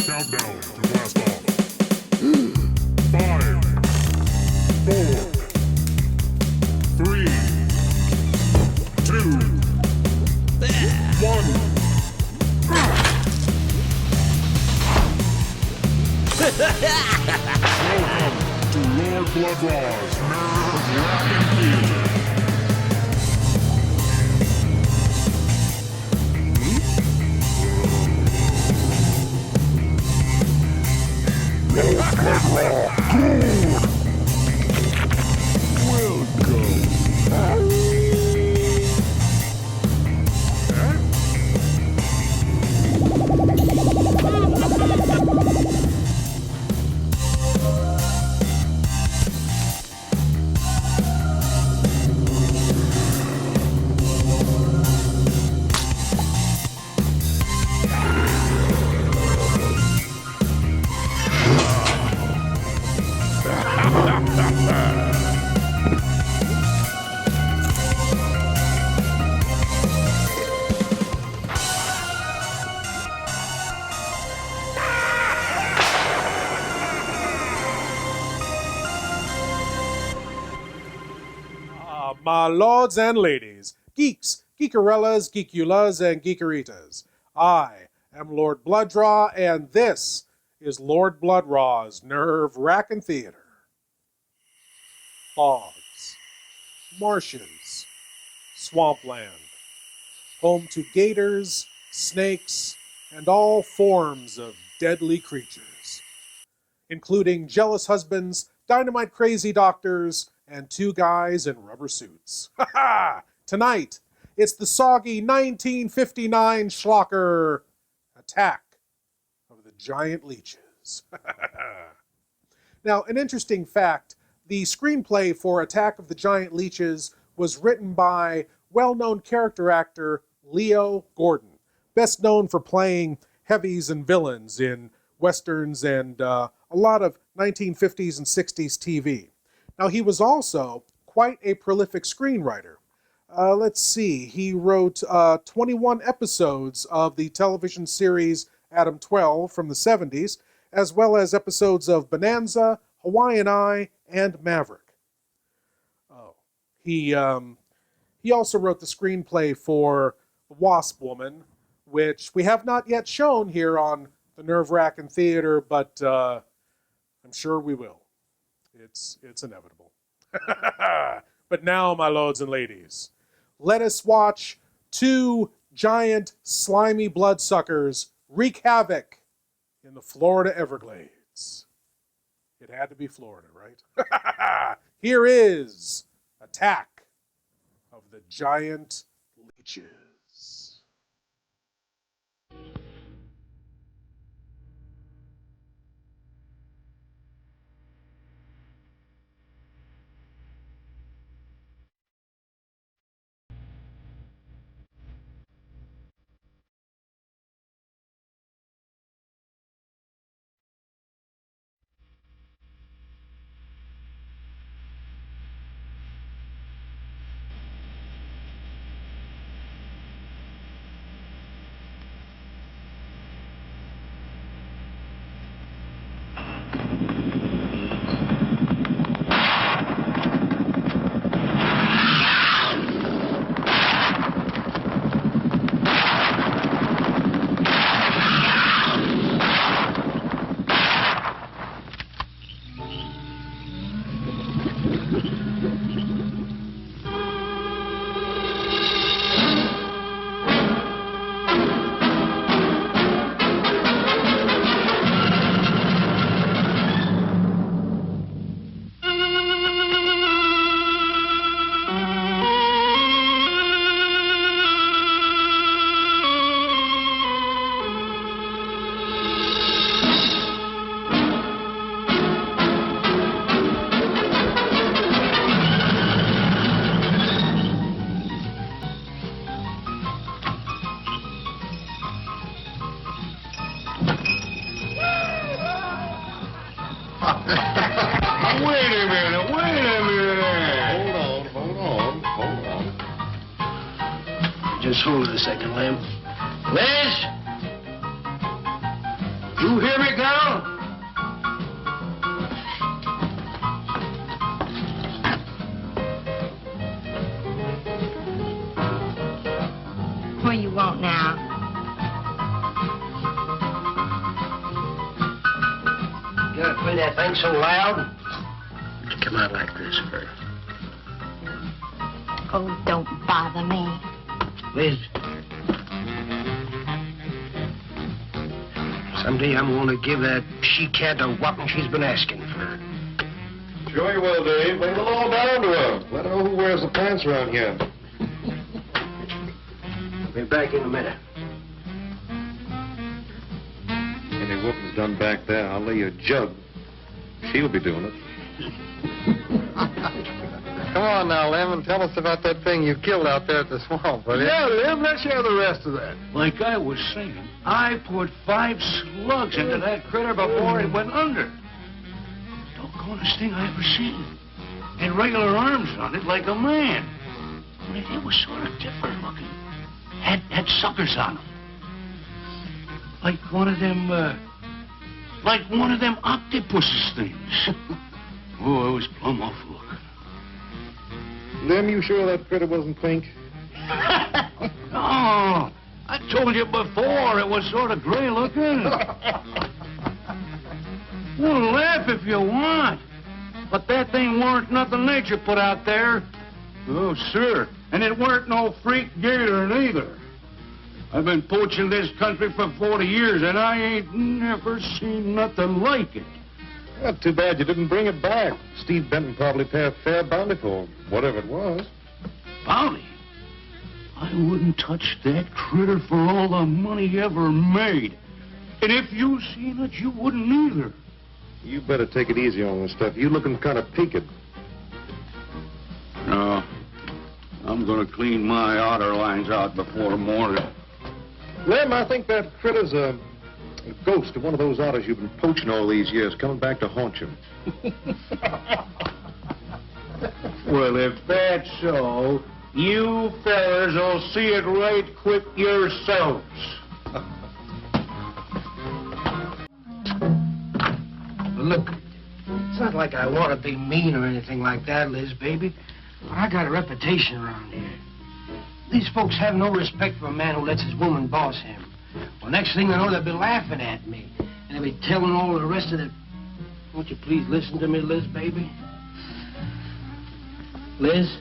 countdown to blast off. 5, 4, 3, 2, 1. Welcome to Lord Blood-Rah's Wrackin Theater. Lord Blood-Rah, good! My lords and ladies, geeks, geekarellas, geekulas, and geekeritas, I am Lord Blood-Rah, and this is Lord Blood-Rah's Nerve-Wrackin Theater. Bogs, marshes, swampland, home to gators, snakes, and all forms of deadly creatures, including jealous husbands, dynamite-crazy doctors, and 2 guys in rubber suits. Ha ha! Tonight, it's the soggy 1959 schlocker Attack of the Giant Leeches. Now, an interesting fact, the screenplay for Attack of the Giant Leeches was written by well-known character actor Leo Gordon, best known for playing heavies and villains in westerns and a lot of 1950s and 60s TV. Now, he was also quite a prolific screenwriter. Let's see, he wrote 21 episodes of the television series Adam 12 from the 70s, as well as episodes of Bonanza, Hawaiian Eye, and Maverick. Oh, he also wrote the screenplay for The Wasp Woman, which we have not yet shown here on the Nerve-Wrackin Theater, but I'm sure we will. It's inevitable. But now, my lords and ladies, let us watch 2 giant, slimy bloodsuckers wreak havoc in the Florida Everglades. It had to be Florida, right? Here is Attack of the Giant Leeches. Just hold it a second, Lamb. Liz? You hear me, girl? What do you want now? You gotta play that thing so loud. It come out like this, Fur. Oh, don't bother me. Liz. Someday I'm gonna give that she-cat a whopping she's been asking for. Sure you will, Dave. Bring the law down to her. Let her know who wears the pants around here. Be back in a minute. Any whooping's done back there, I'll lay you a jug. She'll be doing it. Come on now, Lem, and tell us about that thing you killed out there at the swamp, will you? Yeah, Lem, let's hear the rest of that. Like I was saying, I put 5 slugs into that critter before it went under. Doggonest thing I ever seen. Had regular arms on it like a man. Only it was sort of different looking. Had suckers on them. Like one of them octopuses things. Oh, it was plumb off looking. Lem, you sure that critter wasn't pink? No, I told you before it was sort of gray looking. Well, laugh if you want. But that thing weren't nothing nature put out there. Oh, sir. And it weren't no freak gator neither. I've been poaching this country for 40 years, and I ain't never seen nothing like it. Well, too bad you didn't bring it back. Steve Benton probably pay a fair bounty for whatever it was. Bounty? I wouldn't touch that critter for all the money he ever made. And if you seen it, you wouldn't either. You better take it easy on this stuff. You looking kind of peaked. No. I'm gonna clean my otter lines out before morning. Lem, I think that critter's a ghost of one of those otters you've been poaching all these years, coming back to haunt you. Well, if that's so, you fellers will see it right quick yourselves. Look, it's not like I want to be mean or anything like that, Liz, baby. But I got a reputation around here. These folks have no respect for a man who lets his woman boss him. Well, next thing they know, they'll be laughing at me. And they'll be telling all the rest of the... Won't you please listen to me, Liz, baby? Liz?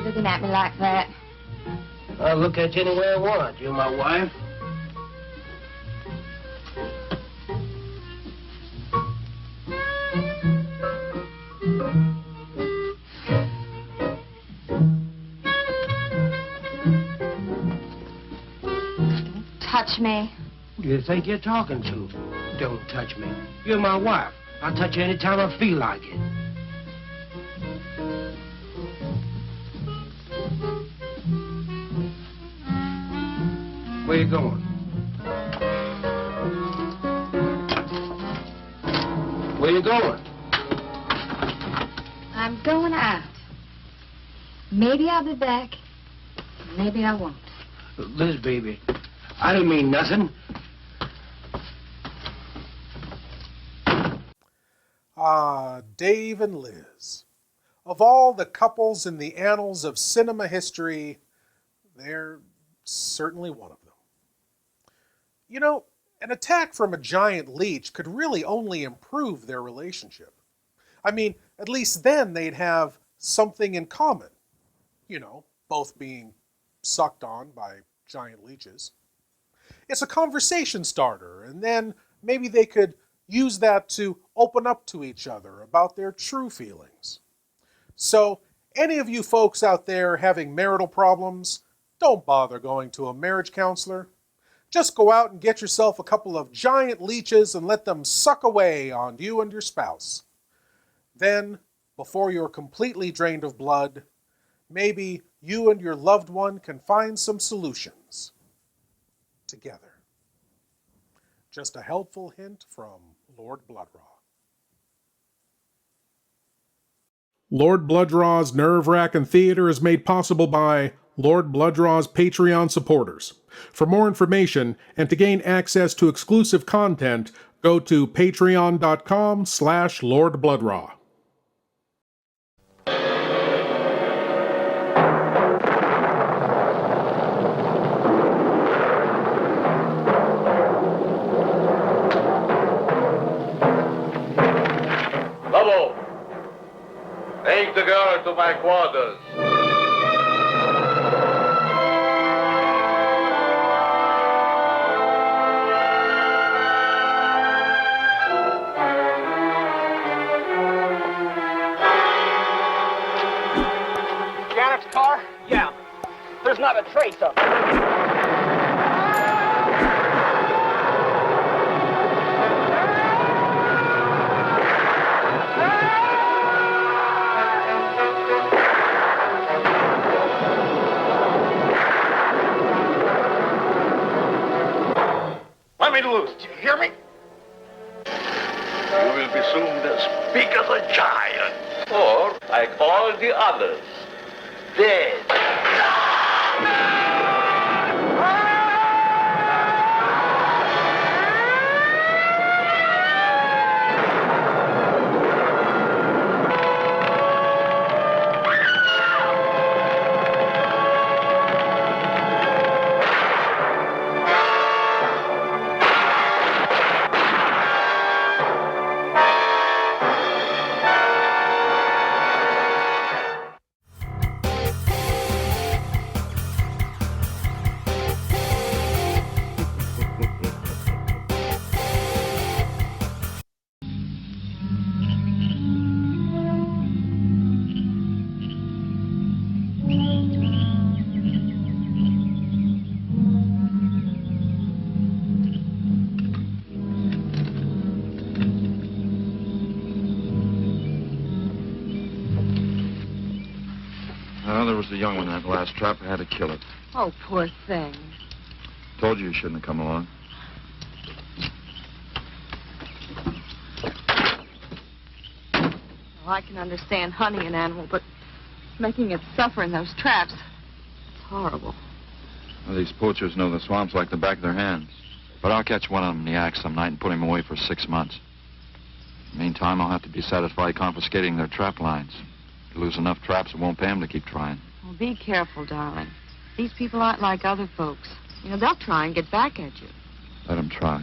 Looking at me like that. I'll look at you any way I want. You're my wife. Touch me. Who do you think you're talking to? Don't touch me. You're my wife. I'll touch you any time I feel like it. Where you going? Where you going? I'm going out. Maybe I'll be back. Maybe I won't. Liz, baby, I didn't mean nothing. Dave and Liz. Of all the couples in the annals of cinema history, they're certainly one of them. You know, an attack from a giant leech could really only improve their relationship. I mean, at least then they'd have something in common. You know, both being sucked on by giant leeches. It's a conversation starter, and then maybe they could use that to open up to each other about their true feelings. So, any of you folks out there having marital problems, don't bother going to a marriage counselor. Just go out and get yourself a couple of giant leeches and let them suck away on you and your spouse. Then, before you're completely drained of blood, maybe you and your loved one can find some solutions together. Just a helpful hint from Lord Blood-Rah. Lord Blood-Rah's Nerve-Wrackin' Theater is made possible by Lord Blood-Rah's Patreon supporters. For more information and to gain access to exclusive content, go to patreon.com/Lord Blood-Rah. Lobo, take the girl to my quarters. Janet's car? Yeah. There's not a trace of it. Let me loose. Do you hear me? You will be soon as big as a giant. Or, like all the others, dead. Well, there was the young one in that last trap. I had to kill it. Oh, poor thing. Told you you shouldn't have come along. Well, I can understand hunting an animal, but making it suffer in those traps, it's horrible. Well, these poachers know the swamps like the back of their hands. But I'll catch one of them in the act some night and put him away for 6 months. Meantime, I'll have to be satisfied confiscating their trap lines. If you lose enough traps, it won't pay them to keep trying. Well, be careful, darling. These people aren't like other folks. You know, they'll try and get back at you. Let them try.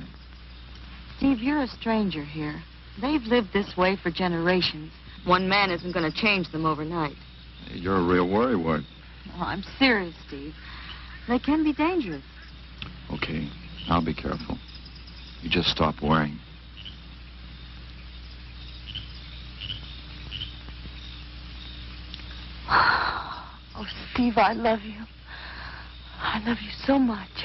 Steve, you're a stranger here. They've lived this way for generations. One man isn't going to change them overnight. You're a real worrywart. Oh, I'm serious, Steve. They can be dangerous. Okay, I'll be careful. You just stop worrying. Oh, Steve, I love you. I love you so much.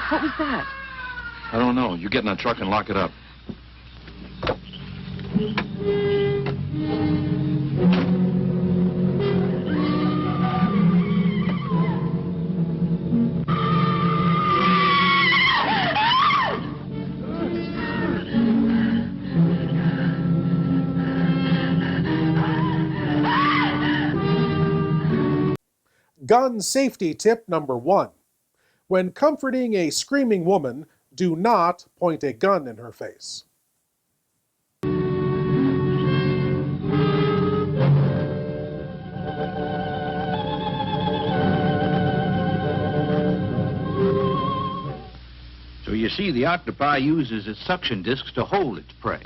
What was that? I don't know. You get in that truck and lock it up. Gun safety tip number 1. When comforting a screaming woman, do not point a gun in her face. So you see, the octopi uses its suction discs to hold its prey.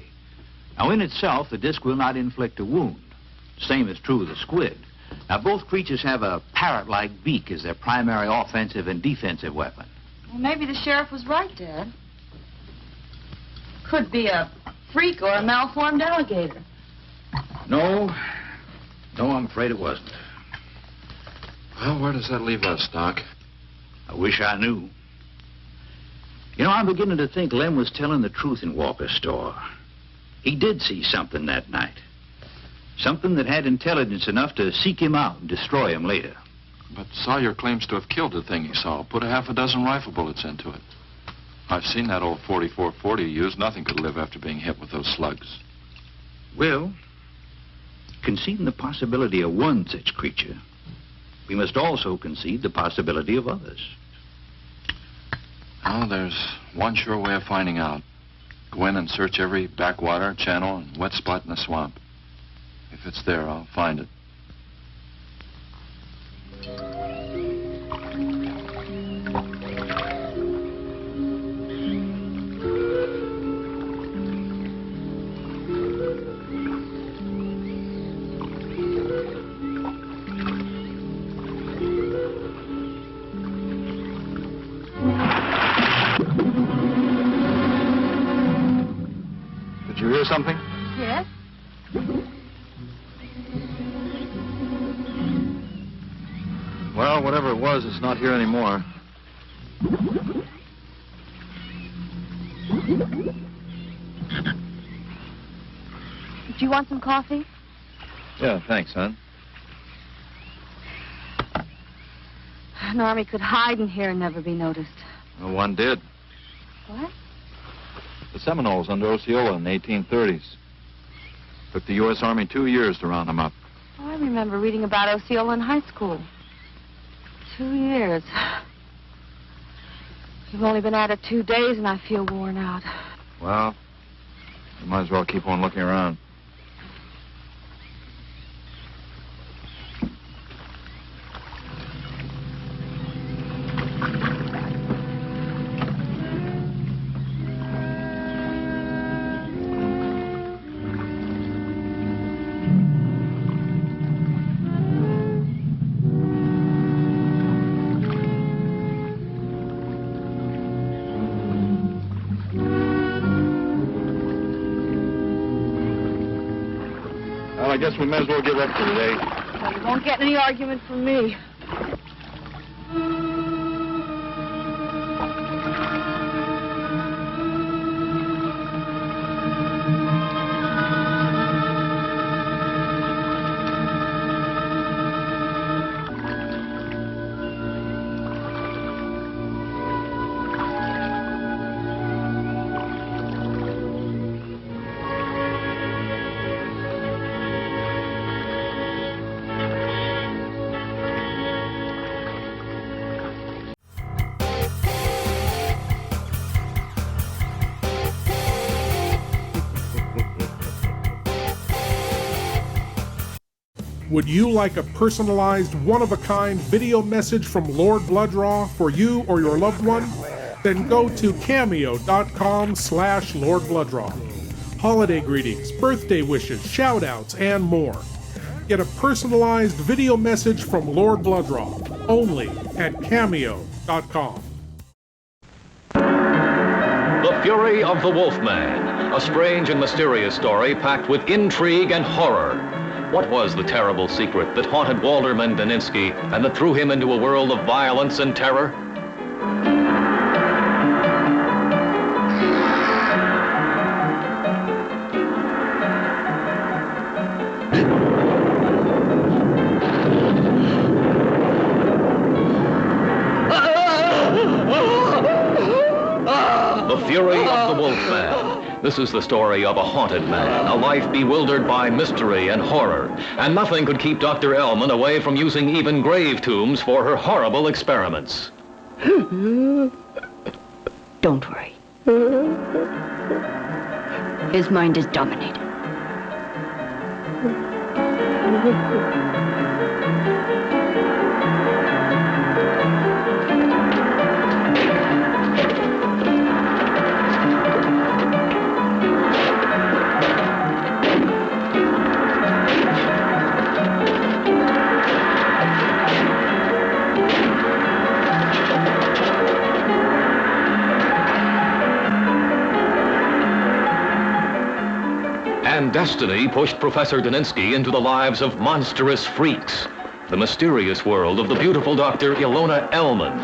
Now, in itself, the disc will not inflict a wound. Same is true of the squid. Now, both creatures have a parrot-like beak as their primary offensive and defensive weapon. Well, maybe the sheriff was right, Dad. Could be a freak or a malformed alligator. No, I'm afraid it wasn't. Well, where does that leave us, Doc? I wish I knew. You know, I'm beginning to think Lem was telling the truth in Walker's store. He did see something that night. Something that had intelligence enough to seek him out and destroy him later. But Sawyer claims to have killed the thing he saw. Put a half a dozen rifle bullets into it. I've seen that old 4440 used. Nothing could live after being hit with those slugs. Well, conceding the possibility of one such creature, we must also concede the possibility of others. Well, there's one sure way of finding out. Go in and search every backwater, channel, and wet spot in the swamp. If it's there, I'll find it. Did you hear something? Yes? Well, whatever it was, it's not here anymore. Do you want some coffee? Yeah, thanks, hon. An army could hide in here and never be noticed. Well, one did. What? The Seminoles under Osceola in the 1830s. Took the U.S. Army 2 years to round them up. Oh, I remember reading about Osceola in high school. 2 years. You've only been at it 2 days and I feel worn out. Well, you might as well keep on looking around. Well, I guess we may as well give up for today. Well, you won't get any argument from me. Would you like a personalized, one-of-a-kind video message from Lord Blood-Rah for you or your loved one? Then go to cameo.com/Lord Blood-Rah. Holiday greetings, birthday wishes, shout-outs, and more. Get a personalized video message from Lord Blood-Rah only at cameo.com. The Fury of the Wolfman, a strange and mysterious story packed with intrigue and horror. What was the terrible secret that haunted Walter Mendeninsky and that threw him into a world of violence and terror? The Fury of the Wolfman. This is the story of a haunted man, a life bewildered by mystery and horror. And nothing could keep Dr. Ellman away from using even grave tombs for her horrible experiments. Don't worry. His mind is dominated. And destiny pushed Professor Deninsky into the lives of monstrous freaks. the mysterious world of the beautiful Dr. Ilona Ellman.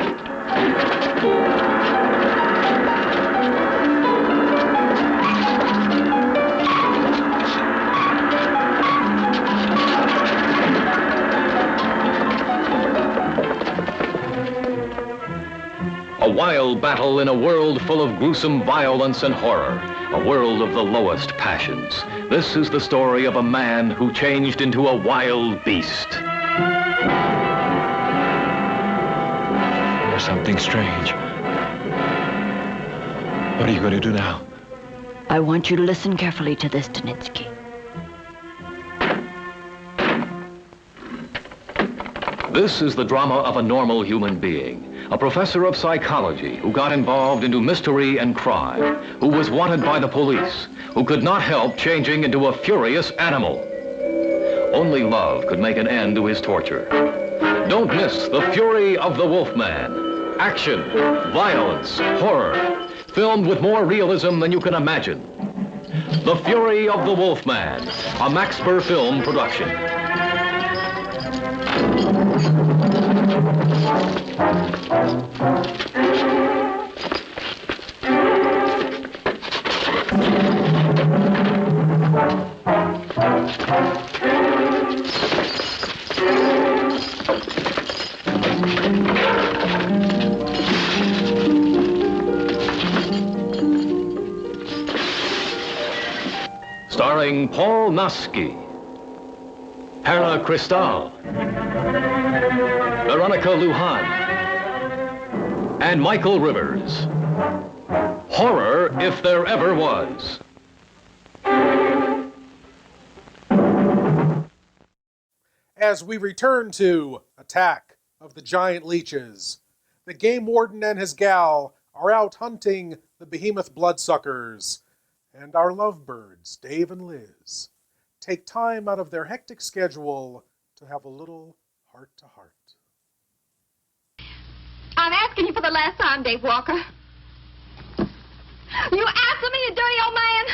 A wild battle in a world full of gruesome violence and horror, a world of the lowest passions. This is the story of a man who changed into a wild beast. There's something strange. What are you going to do now? I want you to listen carefully to this, Daninsky. This is the drama of a normal human being. A professor of psychology who got involved into mystery and crime, who was wanted by the police, who could not help changing into a furious animal. Only love could make an end to his torture. Don't miss The Fury of the Wolfman. Action, violence, horror, filmed with more realism than you can imagine. The Fury of the Wolfman, a Maxper film production. Starring Paul Naski, Perla Cristal, Veronica Lujan, and Michael Rivers. Horror, if there ever was. As we return to Attack of the Giant Leeches, the game warden and his gal are out hunting the behemoth bloodsuckers, and our lovebirds, Dave and Liz, take time out of their hectic schedule to have a little heart-to-heart. I'm asking you for the last time, Dave Walker. You answer me, you dirty old man!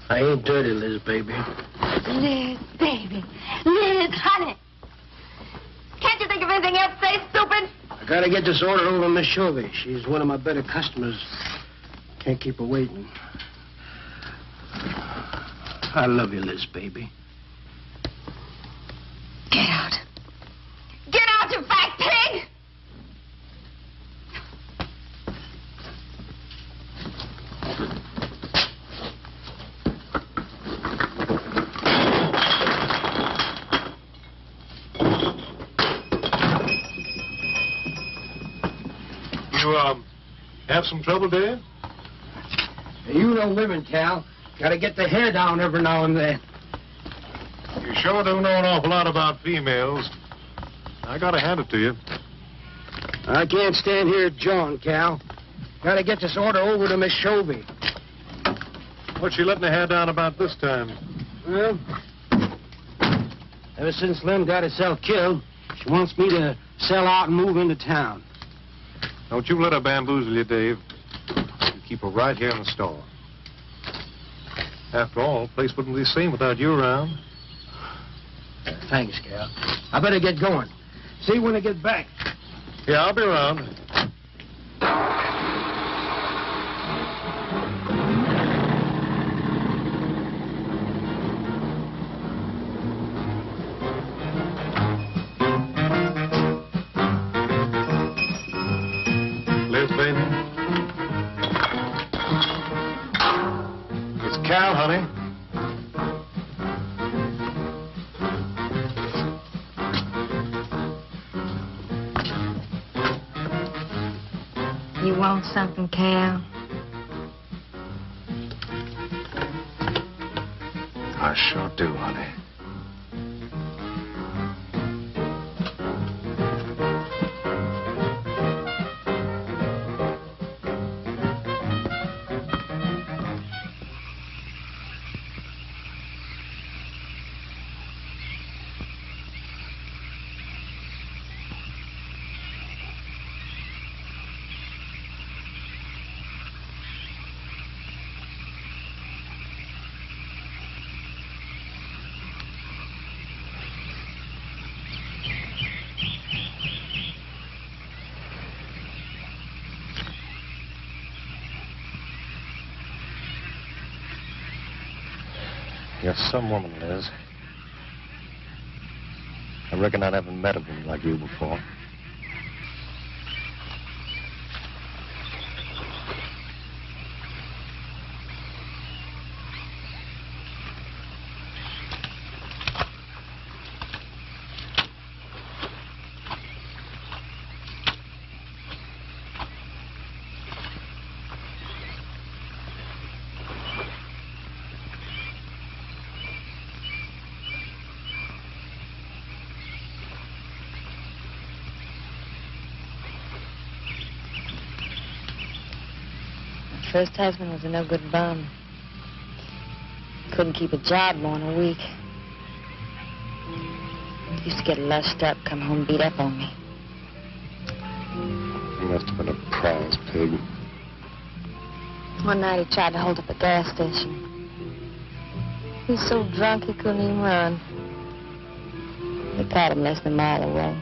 I ain't dirty, Liz, baby. Liz, baby. Liz, honey. Can't you think of anything else to say, stupid? I gotta get this order over to Miss Shovey. She's one of my better customers. Can't keep her waiting. I love you, Liz, baby. Get out. Get out, you fat pig! You, have some trouble, Dave? You know women, Cal. Gotta get the hair down every now and then. You sure do know an awful lot about females. I gotta hand it to you. I can't stand here jawing, Cal. Gotta get this order over to Miss Shovey. What's she letting her hair down about this time? Well, ever since Lem got herself killed, she wants me to sell out and move into town. Don't you let her bamboozle you, Dave. You keep her right here in the store. After all, the place wouldn't be the same without you around. Thanks, Cal. I better get going. See you when I get back. Yeah, I'll be around. Liz, baby. It's Cal, honey. You want something, Cal? I sure do, honey. You're some woman, Liz. I reckon I never met a woman like you before. First husband was a no-good bum. Couldn't keep a job more than a week. Used to get lushed up, come home beat up on me. He must have been a prize pig. One night he tried to hold up a gas station. He was so drunk he couldn't even run. They caught him less than a mile away.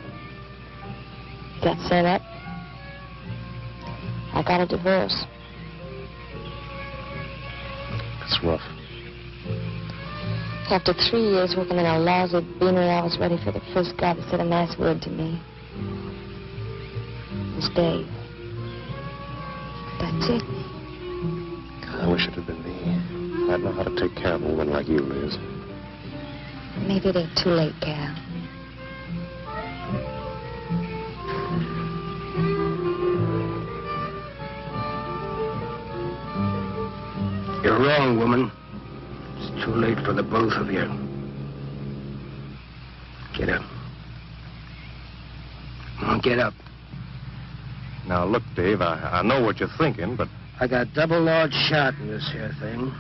He got sent up. I got a divorce. It's rough. After 3 years working in a lousy beanery, I was ready for the first guy that said a nice word to me. It was Dave. That's it. I wish it had been me. I'd know how to take care of a woman like you, Liz. Maybe it ain't too late, Cal. You're wrong, woman. It's too late for the both of you. Get up. Come on, get up. Now, look, Dave, I know what you're thinking, but... I got double large shot in this here thing.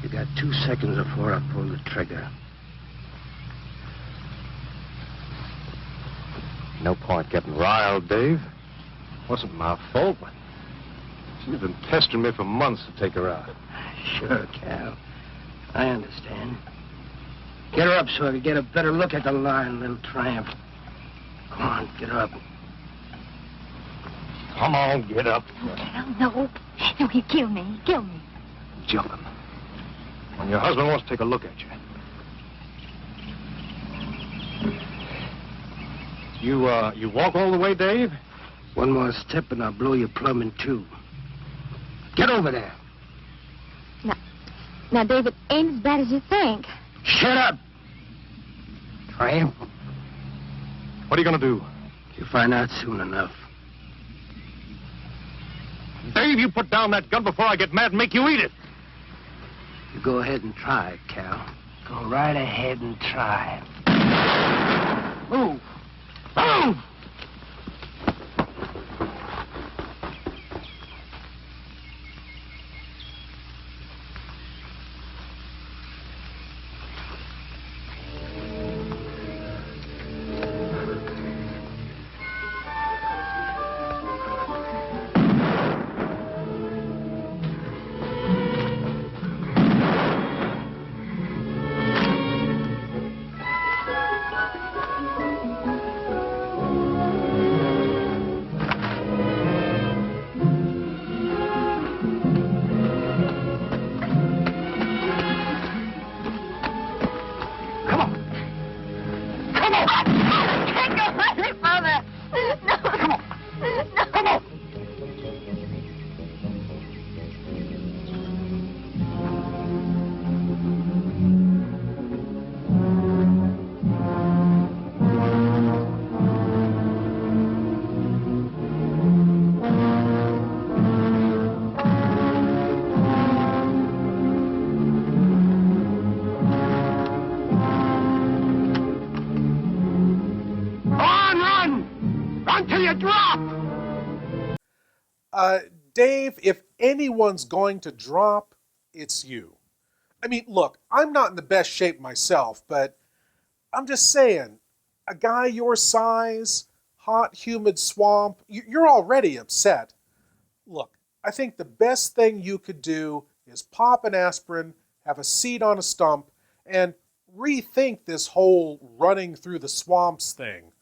You got 2 seconds before I pull the trigger. No point getting riled, Dave. Wasn't my fault, but she's been pestering me for months to take her out. Sure, Cal. I understand. Get her up so I can get a better look at the line, little tramp. Come on, get her up. Come on, get up. Cal, no. No, he'd kill me. He'd kill me. Jumping. When your husband wants to take a look at you. You walk all the way, Dave? One more step and I'll blow you plumb in two. Get over there. Now, David, ain't as bad as you think. Shut up! Tramp. What are you going to do? You'll find out soon enough. Dave, you put down that gun before I get mad and make you eat it. You go ahead and try it, Cal. Go right ahead and try it. Move! Move! Dave, if anyone's going to drop, it's you. I mean, look, I'm not in the best shape myself, but I'm just saying, a guy your size, hot, humid swamp, you're already upset. Look, I think the best thing you could do is pop an aspirin, have a seat on a stump, and rethink this whole running through the swamps thing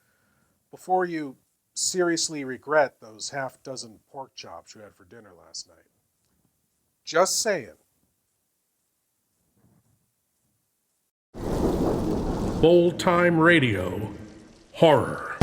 before you seriously regret those half-dozen pork chops you had for dinner last night. Just saying. of old-time radio horror.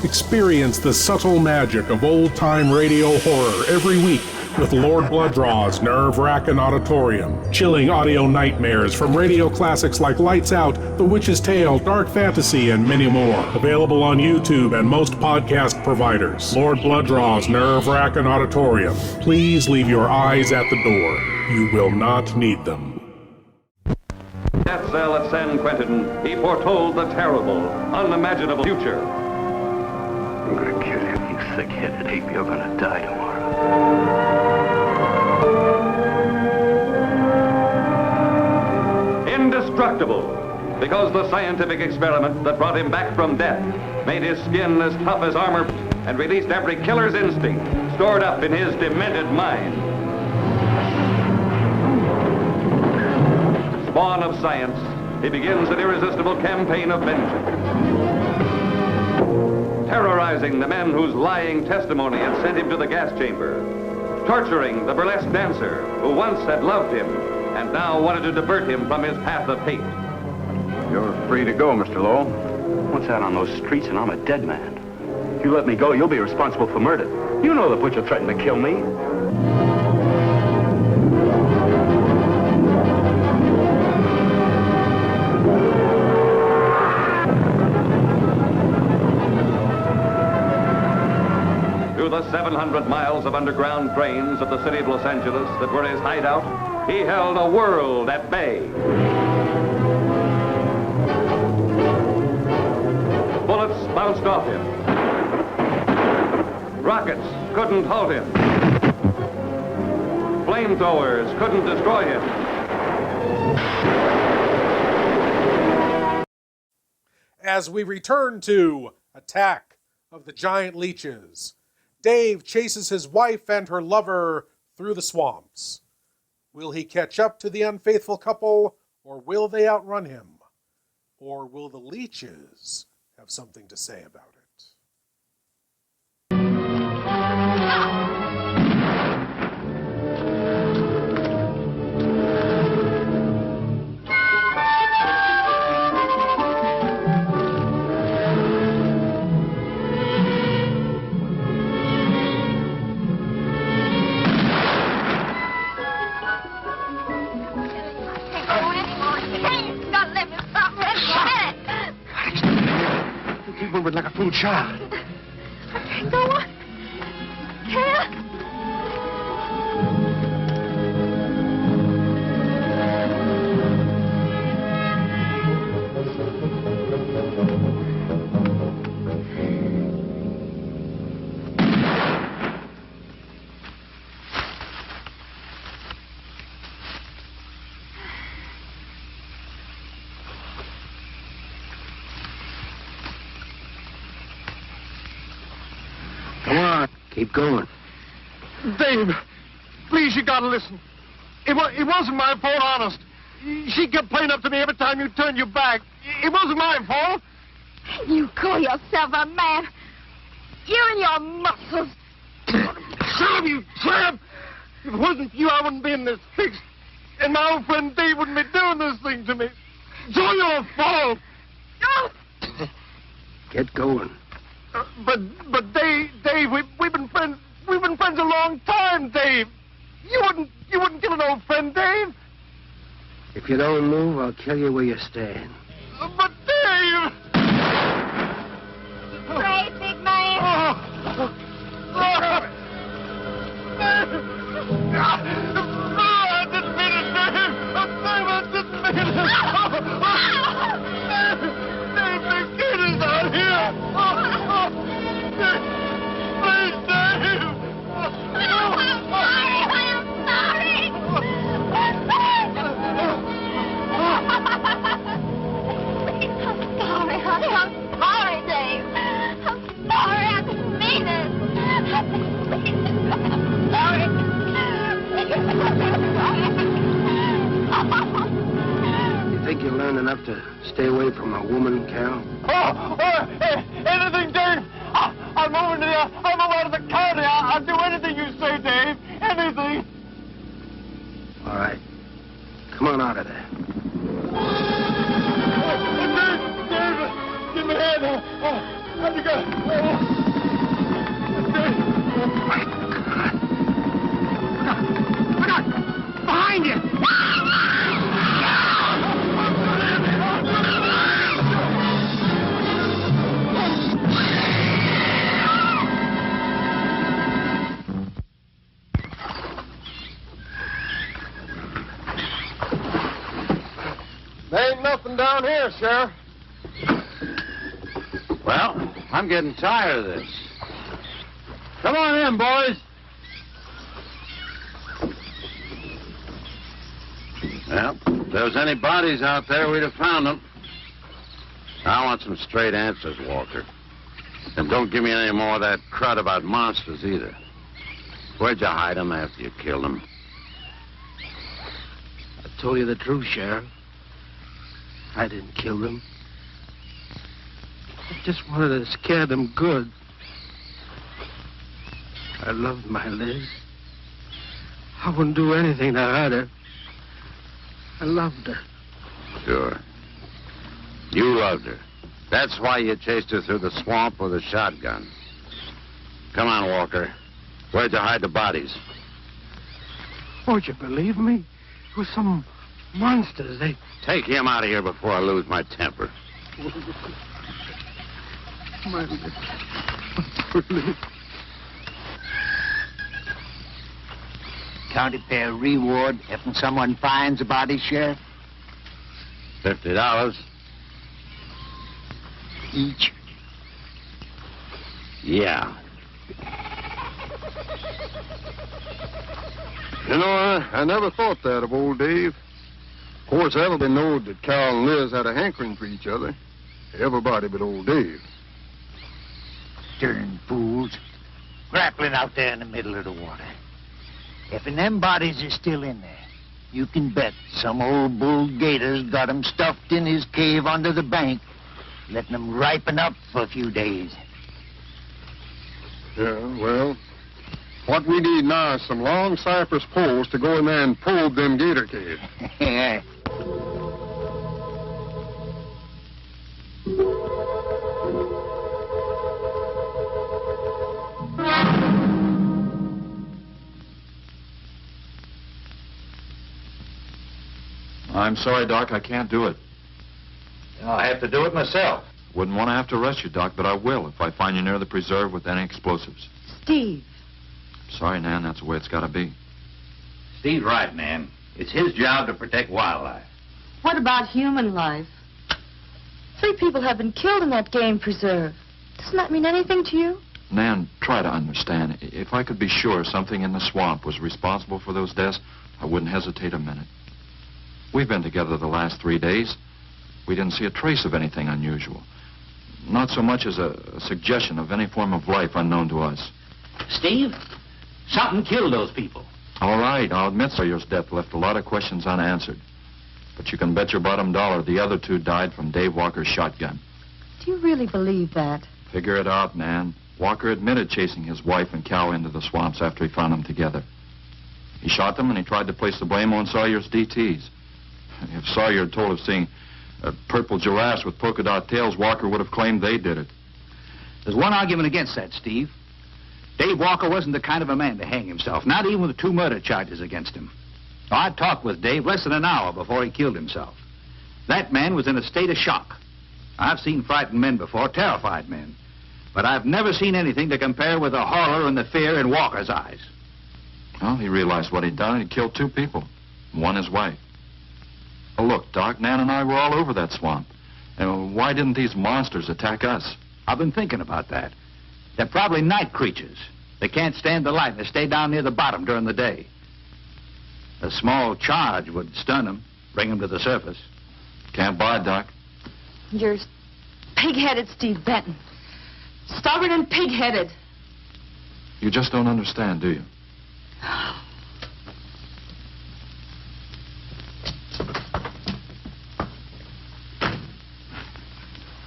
Experience the subtle magic of old-time radio horror every week with Lord Blood-Rah's nerve-wracking auditorium. Chilling audio nightmares from radio classics like Lights Out, The Witch's Tale, Dark Fantasy, and many more. Available on YouTube and most podcast providers. Lord Blood-Rah's nerve-wracking auditorium. Please leave your eyes at the door. You will not need them. Death cell at San Quentin, he foretold the terrible, unimaginable future. I'm gonna kill you, you thick-headed ape. You're gonna die tomorrow. Indestructible, because the scientific experiment that brought him back from death made his skin as tough as armor and released every killer's instinct stored up in his demented mind. Spawn of science, he begins an irresistible campaign of vengeance, terrorizing the men whose lying testimony had sent him to the gas chamber, torturing the burlesque dancer who once had loved him and now wanted to divert him from his path of hate. You're free to go, Mr. Lowell. Once out on those streets and I'm a dead man. If you let me go, you'll be responsible for murder. You know the butcher threatened to kill me. Through the 700 miles of underground drains of the city of Los Angeles that were his hideout, he held a world at bay. Bullets bounced off him. Rockets couldn't halt him. Flamethrowers couldn't destroy him. As we return to Attack of the Giant Leeches, Dave chases his wife and her lover through the swamps. Will he catch up to the unfaithful couple, or will they outrun him? Or will the Leeches have something to say about it? Keep moving like a fool child. I can't go on. Can't. Come on, keep going. Dave, please, you gotta listen. It wasn't my fault, honest. She kept playing up to me every time you turned your back. It wasn't my fault. You call yourself a man. You and your muscles. Shut up, you tramp! If it wasn't for you, I wouldn't be in this fix. And my old friend Dave wouldn't be doing this thing to me. It's all your fault. Get going. But Dave, we've been friends. We've been friends a long time, Dave. You wouldn't kill an old friend, Dave. If you don't move, I'll kill you where you stand. But Dave. Brave, big man. I didn't mean it, Dave. Dave, I didn't mean it. Dave, the kid is out here. Please, Dave. I'm sorry. honey. I'm sorry, Dave. I'm sorry. I didn't mean it. I'm sorry. You think you learned enough to stay away from a woman, Cal? Anything, Dave. I'm over to the county. I'll do anything you say, Dave. Anything. All right. Come on out of there. Let me go. My God. Look out! Behind you! There ain't nothing down here, Sheriff. Well, I'm getting tired of this. Come on in, boys. Well, if there was any bodies out there, we'd have found them. I want some straight answers, Walker. And don't give me any more of that crud about monsters, either. Where'd you hide them after you killed them? I told you the truth, Sheriff. I didn't kill them. I just wanted to scare them good. I loved my Liz. I wouldn't do anything to hurt her. I loved her. Sure. You loved her. That's why you chased her through the swamp with a shotgun. Come on, Walker. Where'd you hide the bodies? Won't you believe me? It was some monsters. They... Take him out of here before I lose my temper. My Liz. County pay a reward if someone finds a body, Sheriff? $50. Each? Yeah. You know, I never thought that of old Dave. Of course, everybody knowed that Carl and Liz had a hankering for each other. Everybody but old Dave. Darn fools. Grappling out there in the middle of the water. If them bodies are still in there, you can bet some old bull gator's got them stuffed in his cave under the bank, letting them ripen up for a few days. Yeah, well, what we need now is some long cypress poles to go in there and probe them gator caves. Yeah. I'm sorry, Doc, I can't do it. I'll have to do it myself. Wouldn't want to have to arrest you, Doc, but I will if I find you near the preserve with any explosives. Steve. Sorry, Nan, that's the way it's got to be. Steve's right, Nan. It's his job to protect wildlife. What about human life? 3 people have been killed in that game preserve. Doesn't that mean anything to you? Nan, try to understand. If I could be sure something in the swamp was responsible for those deaths, I wouldn't hesitate a minute. We've been together the last 3 days. We didn't see a trace of anything unusual. Not so much as a suggestion of any form of life unknown to us. Steve, something killed those people. All right, I'll admit Sawyer's death left a lot of questions unanswered. But you can bet your bottom dollar the other 2 died from Dave Walker's shotgun. Do you really believe that? Figure it out, Nan. Walker admitted chasing his wife and cow into the swamps after he found them together. He shot them and he tried to place the blame on Sawyer's DTs. If Sawyer had told of seeing purple giraffes with polka dot tails, Walker would have claimed they did it. There's one argument against that, Steve. Dave Walker wasn't the kind of a man to hang himself, not even with 2 murder charges against him. I talked with Dave less than an hour before he killed himself. That man was in a state of shock. I've seen frightened men before, terrified men. But I've never seen anything to compare with the horror and the fear in Walker's eyes. Well, he realized what he'd done. He'd killed 2 people, one his wife. Oh, look, Doc, Nan and I were all over that swamp. And why didn't these monsters attack us? I've been thinking about that. They're probably night creatures. They can't stand the light and they stay down near the bottom during the day. A small charge would stun them, bring them to the surface. Can't buy it, Doc. You're pig-headed, Steve Benton. Stubborn and pig-headed. You just don't understand, do you?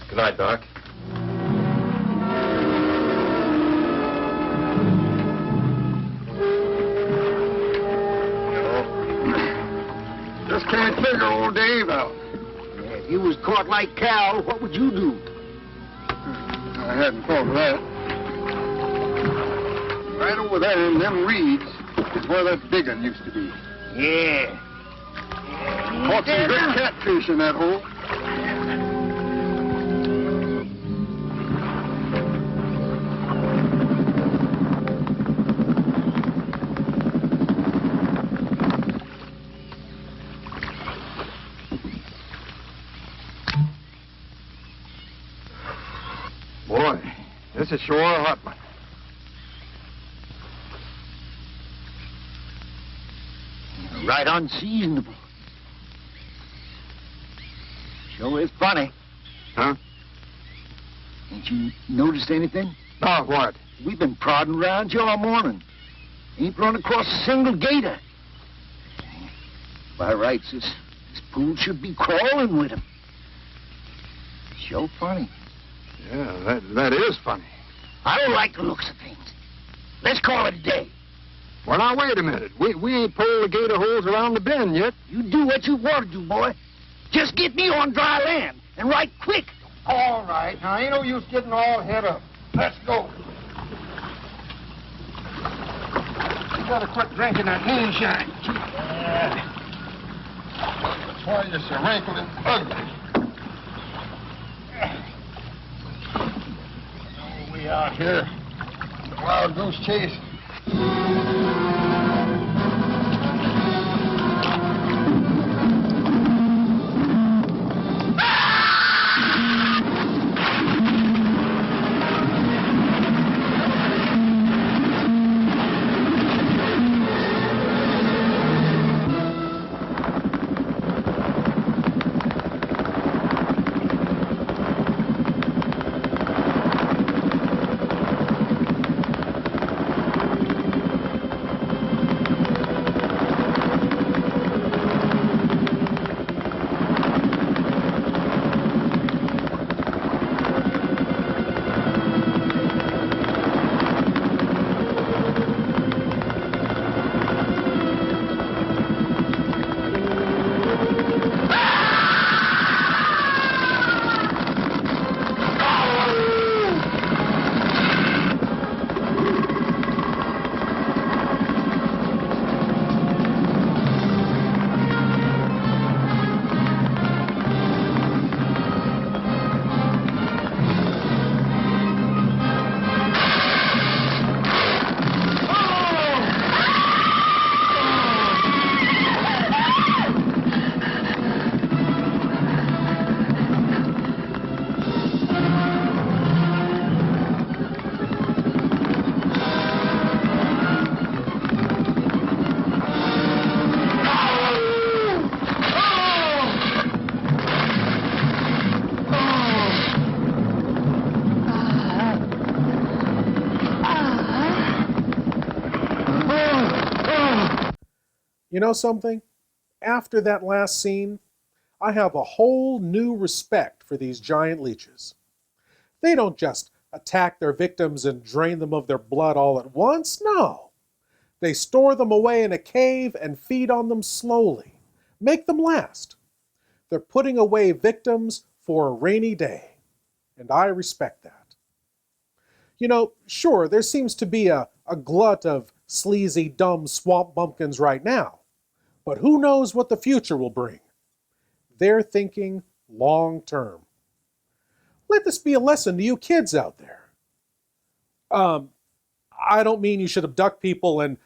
Good night, Doc. Just can't figure old Dave out. If you was caught like Cal, what would you do? I hadn't thought of that. Right over there in them reeds is where that big one used to be. Yeah. Caught some good catfish in that hole. Boy, this is sure a hot one. Right unseasonable. Sure is funny. Huh? Ain't you noticed anything? Oh, what? We've been prodding around here all morning. Ain't run across a single gator. By rights, this pool should be crawling with them. Sure funny. Yeah, that is funny. I don't like the looks of things. Let's call it a day. Well, now, wait a minute. We ain't pulled the gator holes around the bend yet. You do what you want to do, boy. Just get me on dry land, and right quick. All right. Now, ain't no use getting all head up. Let's go. You gotta quit drinking that moonshine. That's why you're so wrinkled and ugly. Oh, we out here. Wild goose chase. You know something? After that last scene, I have a whole new respect for these giant leeches. They don't just attack their victims and drain them of their blood all at once. No. They store them away in a cave and feed on them slowly. Make them last. They're putting away victims for a rainy day. And I respect that. You know, sure, there seems to be a glut of sleazy, dumb swamp bumpkins right now. But who knows what the future will bring? They're thinking long term. Let this be a lesson to you kids out there. I don't mean you should abduct people and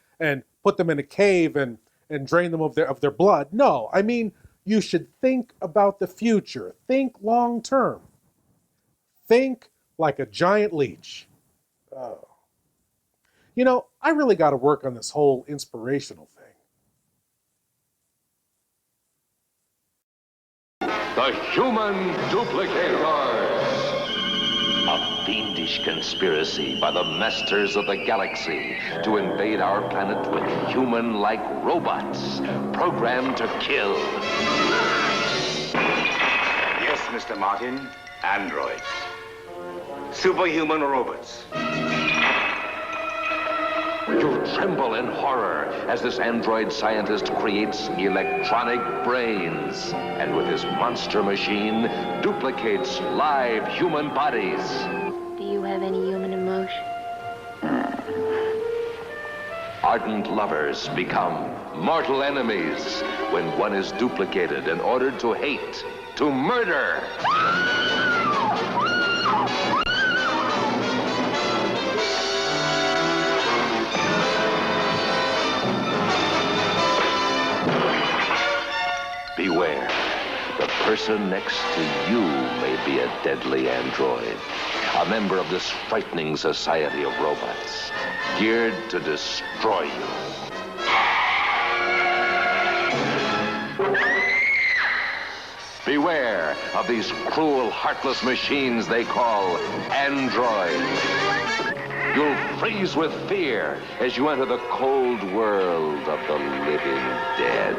put them in a cave and drain them of their blood. No, I mean you should think about the future. Think long term. Think like a giant leech. Oh. You know, I really got to work on this whole inspirational thing. The Human Duplicators. A fiendish conspiracy by the masters of the galaxy to invade our planet with human-like robots programmed to kill. Yes, Mr. Martin. Androids. Superhuman robots. You tremble in horror as this android scientist creates electronic brains and with his monster machine duplicates live human bodies. Do you have any human emotion. Ardent lovers become mortal enemies when one is duplicated and ordered to hate, to murder. Beware. The person next to you may be a deadly android, a member of this frightening society of robots, geared to destroy you. Beware of these cruel, heartless machines they call androids. You'll freeze with fear as you enter the cold world of the living dead,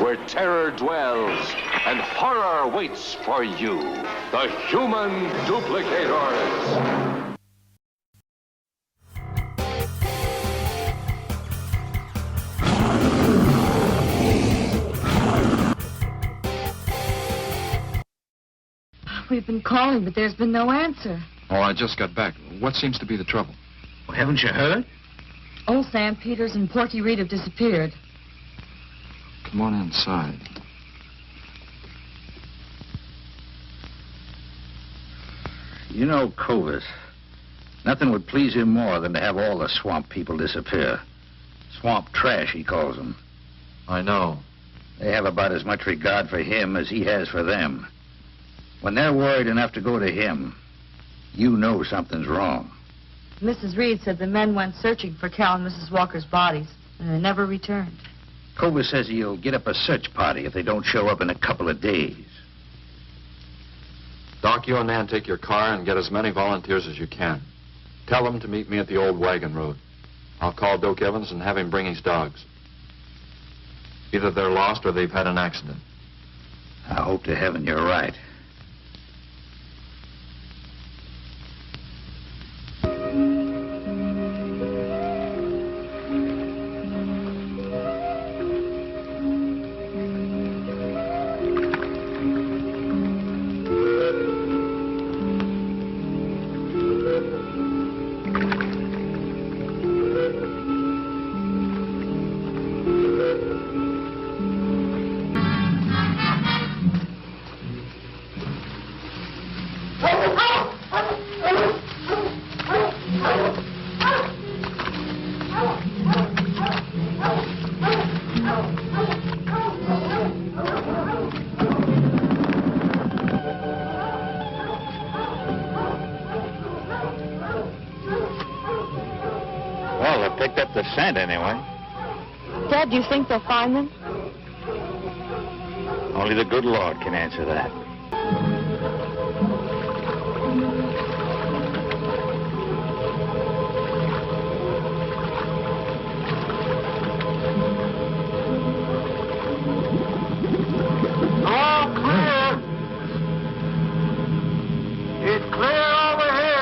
where terror dwells and horror waits for you. The Human Duplicators. We've been calling, but there's been no answer. Oh, I just got back. What seems to be the trouble? Well, haven't you heard? Old Sam Peters and Porky Reed have disappeared. Come on inside. You know, Clovis, nothing would please him more than to have all the swamp people disappear. Swamp trash, he calls them. I know. They have about as much regard for him as he has for them. When they're worried enough to go to him, you know something's wrong. Mrs. Reed said the men went searching for Cal and Mrs. Walker's bodies, and they never returned. Clovis says he'll get up a search party if they don't show up in a couple of days. Doc, you and Nan take your car and get as many volunteers as you can. Tell them to meet me at the old wagon road. I'll call Doak Evans and have him bring his dogs. Either they're lost or they've had an accident. I hope to heaven you're right. Well, they picked up the scent anyway. Dad, do you think they'll find them? Only the good Lord can answer that. All clear. It's clear over here.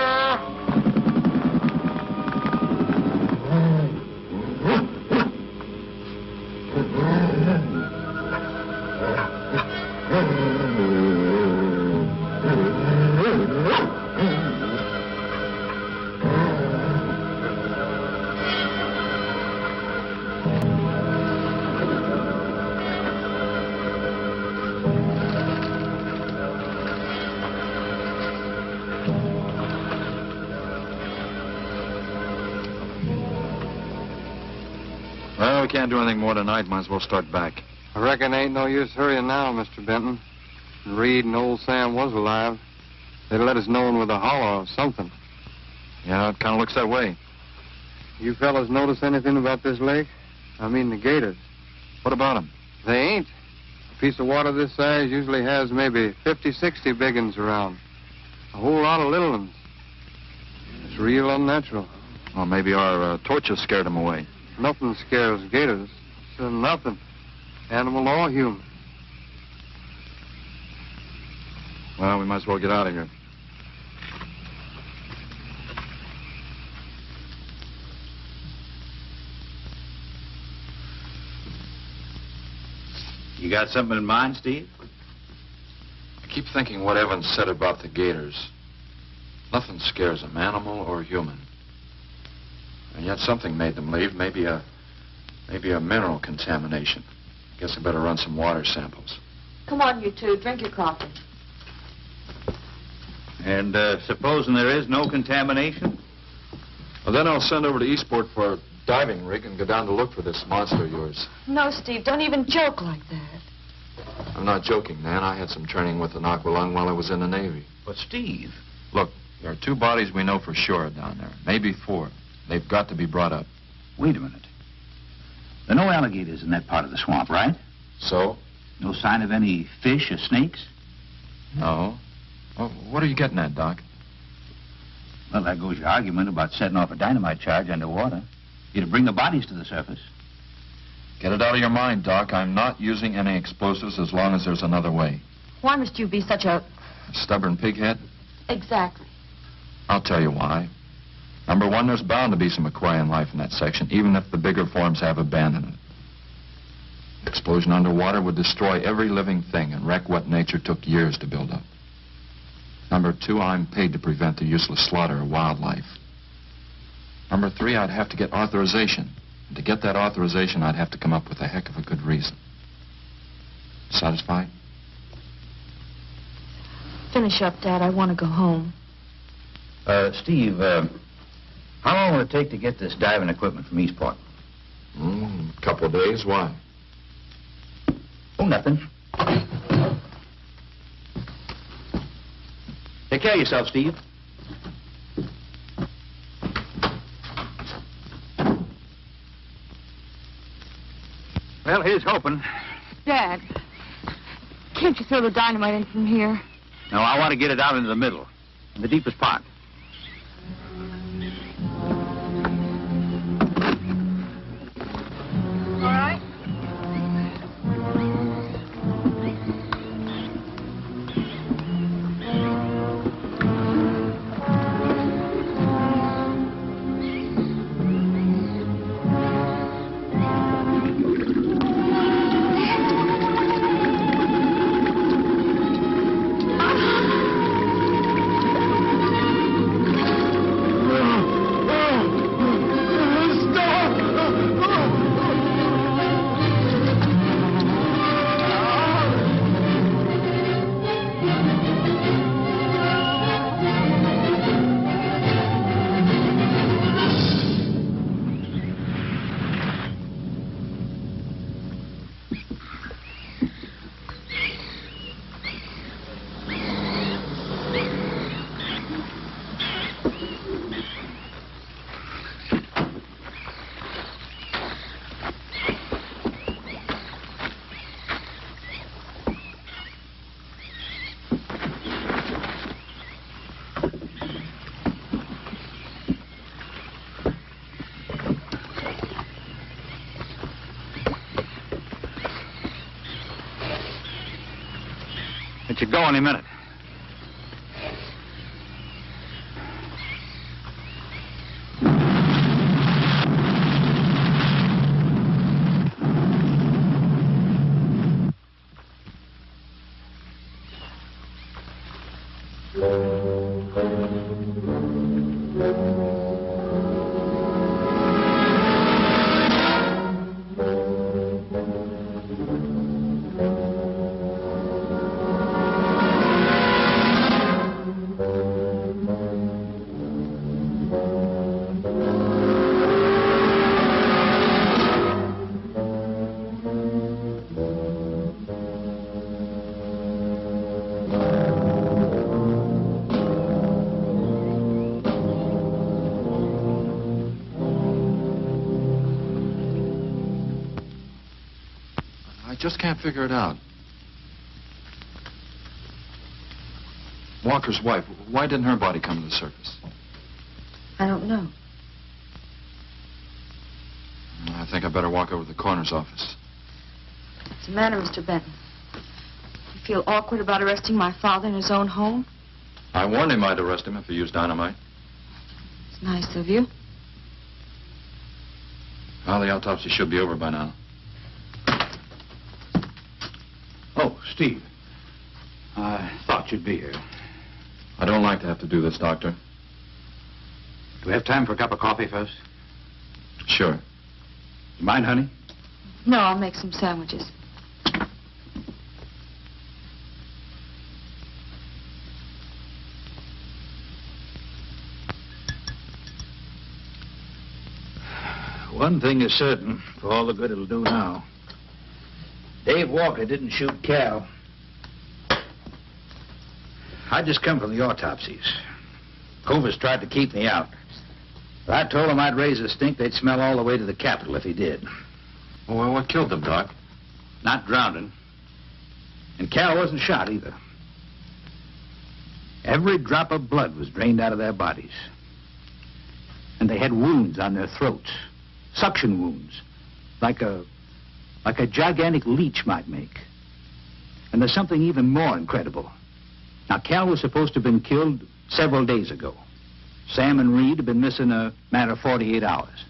Well, we can't do anything more tonight. Might as well start back. I reckon ain't no use hurrying now, Mr. Benton. Reed and old Sam was alive. They'd let us know with a holler or something. Yeah, it kind of looks that way. You fellas notice anything about this lake? I mean the gators. What about them? They ain't. A piece of water this size usually has maybe 50, 60 big uns around. A whole lot of little ones. It's real unnatural. Well, maybe our torches scared them away. Nothing scares gators. Nothing. Animal or human. Well, we might as well get out of here. You got something in mind, Steve? I keep thinking what Evans said about the gators. Nothing scares them, animal or human. And yet something made them leave. Maybe a mineral contamination. Guess I better run some water samples. Come on, you two. Drink your coffee. And supposing there is no contamination? Well, then I'll send over to Eastport for a diving rig and go down to look for this monster of yours. No, Steve, don't even joke like that. I'm not joking, Nan. I had some training with an aqua lung while I was in the Navy. But, Steve... Look, there are 2 bodies we know for sure down there. Maybe 4. They've got to be brought up. Wait a minute. There are no alligators in that part of the swamp, right? So? No sign of any fish or snakes? No. Well, what are you getting at, Doc? Well, there goes your argument about setting off a dynamite charge underwater. You'd bring the bodies to the surface. Get it out of your mind, Doc. I'm not using any explosives as long as there's another way. Why must you be such a... Stubborn pighead? Exactly. I'll tell you why. Number 1, there's bound to be some aquarian life in that section, even if the bigger forms have abandoned it. Explosion underwater would destroy every living thing and wreck what nature took years to build up. Number 2, I'm paid to prevent the useless slaughter of wildlife. Number 3, I'd have to get authorization. And to get that authorization, I'd have to come up with a heck of a good reason. Satisfied? Finish up, Dad. I want to go home. Steve, how long will it take to get this diving equipment from Eastport? A couple of days. Why? Oh, nothing. Take care of yourself, Steve. Well, here's hoping. Dad, can't you throw the dynamite in from here? No, I want to get it out into the middle, in the deepest part. All right. It should go any minute. I just can't figure it out. Walker's wife, why didn't her body come to the surface? I don't know. I think I better walk over to the coroner's office. What's the matter, Mr. Benton? You feel awkward about arresting my father in his own home? I warned him I'd arrest him if he used dynamite. It's nice of you. Well, the autopsy should be over by now. Oh, Steve. I thought you'd be here. I don't like to have to do this, Doctor. Do we have time for a cup of coffee first? Sure. You mind, honey? No, I'll make some sandwiches. One thing is certain, for all the good it'll do now. Dave Walker didn't shoot Cal. I just come from the autopsies. Covers tried to keep me out. But I told him I'd raise a stink they'd smell all the way to the Capitol if he did. Well, what killed them, Doc? Not drowning. And Cal wasn't shot either. Every drop of blood was drained out of their bodies. And they had wounds on their throats. Suction wounds. Like a gigantic leech might make. And there's something even more incredible. Now, Cal was supposed to have been killed several days ago. Sam and Reed have been missing a matter of 48 hours.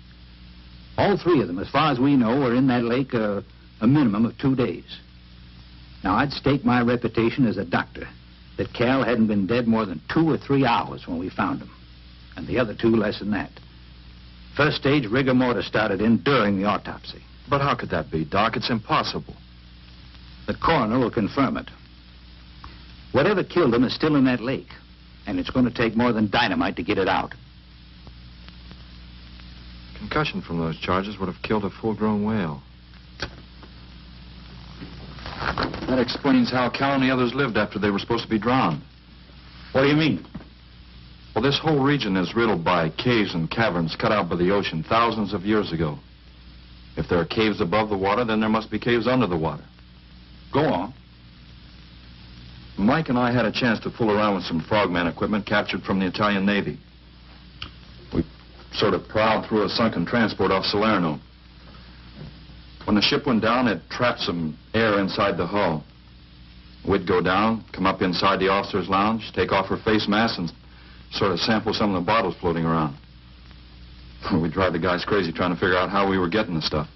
All three of them, as far as we know, were in that lake a minimum of 2 days. Now, I'd stake my reputation as a doctor that Cal hadn't been dead more than 2 or 3 hours when we found him. And the other two less than that. First stage rigor mortis started in during the autopsy. But how could that be, Doc? It's impossible. The coroner will confirm it. Whatever killed him is still in that lake. And it's going to take more than dynamite to get it out. Concussion from those charges would have killed a full-grown whale. That explains how Cal and the others lived after they were supposed to be drowned. What do you mean? Well, this whole region is riddled by caves and caverns cut out by the ocean thousands of years ago. If there are caves above the water, then there must be caves under the water. Go on. Mike and I had a chance to fool around with some frogman equipment captured from the Italian Navy. We sort of prowled through a sunken transport off Salerno. When the ship went down, it trapped some air inside the hull. We'd go down, come up inside the officer's lounge, take off her face mask, and sort of sample some of the bottles floating around. We'd drive the guys crazy trying to figure out how we were getting the stuff.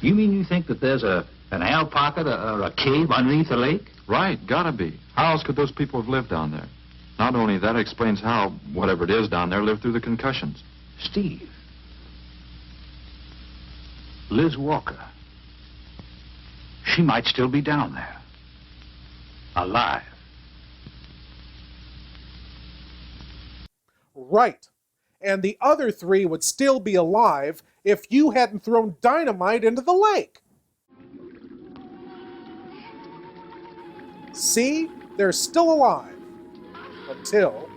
You mean you think that there's an air pocket or a cave underneath the lake? Right, gotta be. How else could those people have lived down there? Not only that, it explains how, whatever it is down there, lived through the concussions. Steve. Liz Walker. She might still be down there. Alive. Right. And the other three would still be alive if you hadn't thrown dynamite into the lake. See? They're still alive. Until...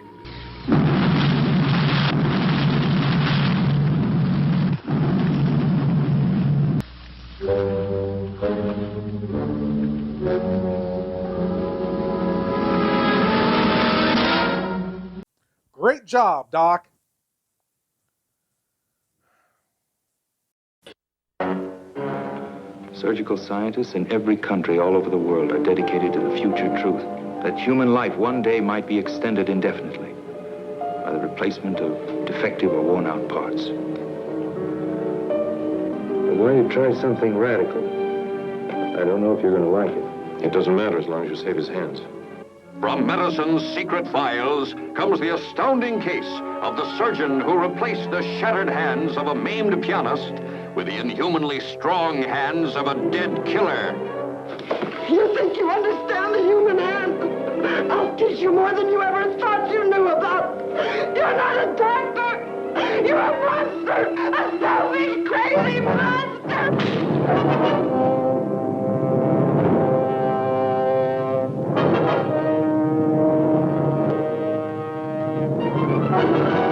Great job, Doc. Surgical scientists in every country all over the world are dedicated to the future truth that human life one day might be extended indefinitely by the replacement of defective or worn-out parts. I'm going to try something radical. I don't know if you're going to like it. It doesn't matter as long as you save his hands. From medicine's secret files comes the astounding case of the surgeon who replaced the shattered hands of a maimed pianist with the inhumanly strong hands of a dead killer. You think you understand the human hand? I'll teach you more than you ever thought you knew about. You're not a doctor. You're a monster. A selfish, crazy monster.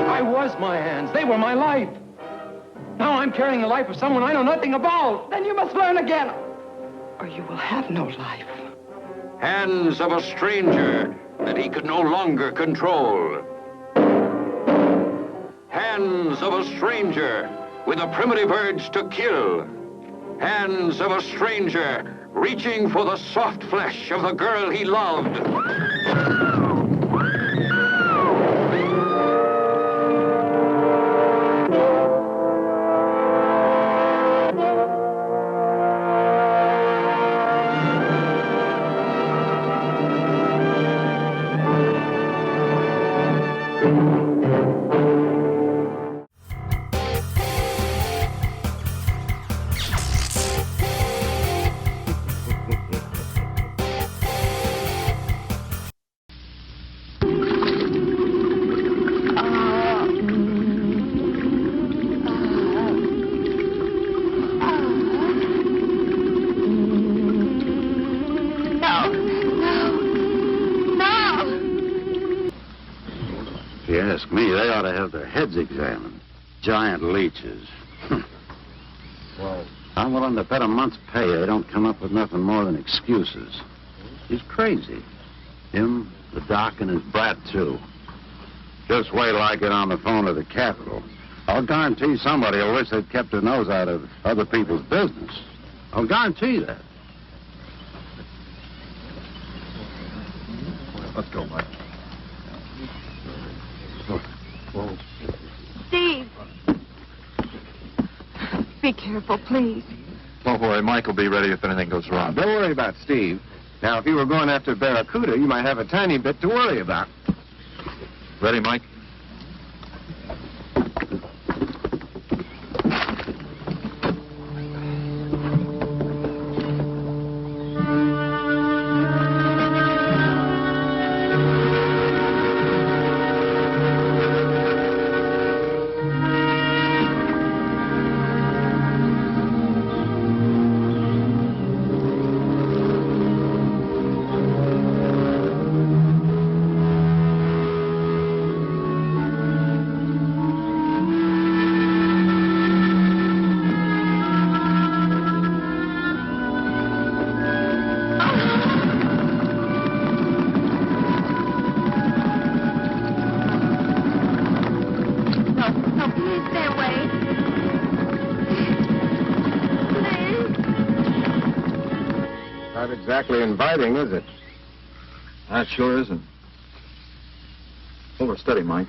I was my hands. They were my life. Now I'm carrying the life of someone I know nothing about. Then you must learn again, or you will have no life. Hands of a stranger that he could no longer control. Hands of a stranger with a primitive urge to kill. Hands of a stranger reaching for the soft flesh of the girl he loved. you ask me, they ought to have their heads examined. Giant leeches. Well, I'm willing to bet a month's pay they don't come up with nothing more than excuses. He's crazy. Him, the doc, and his brat, too. Just wait till I get on the phone to the Capitol. I'll guarantee somebody will wish they'd kept their nose out of other people's business. I'll guarantee that. Let's go, Mike. Steve. Be careful, please. Don't worry, Mike will be ready if anything goes wrong. Don't worry about Steve. Now, if you were going after Barracuda, you might have a tiny bit to worry about. Ready, Mike? Not exactly inviting, is it? That sure isn't. Hold her steady, Mike.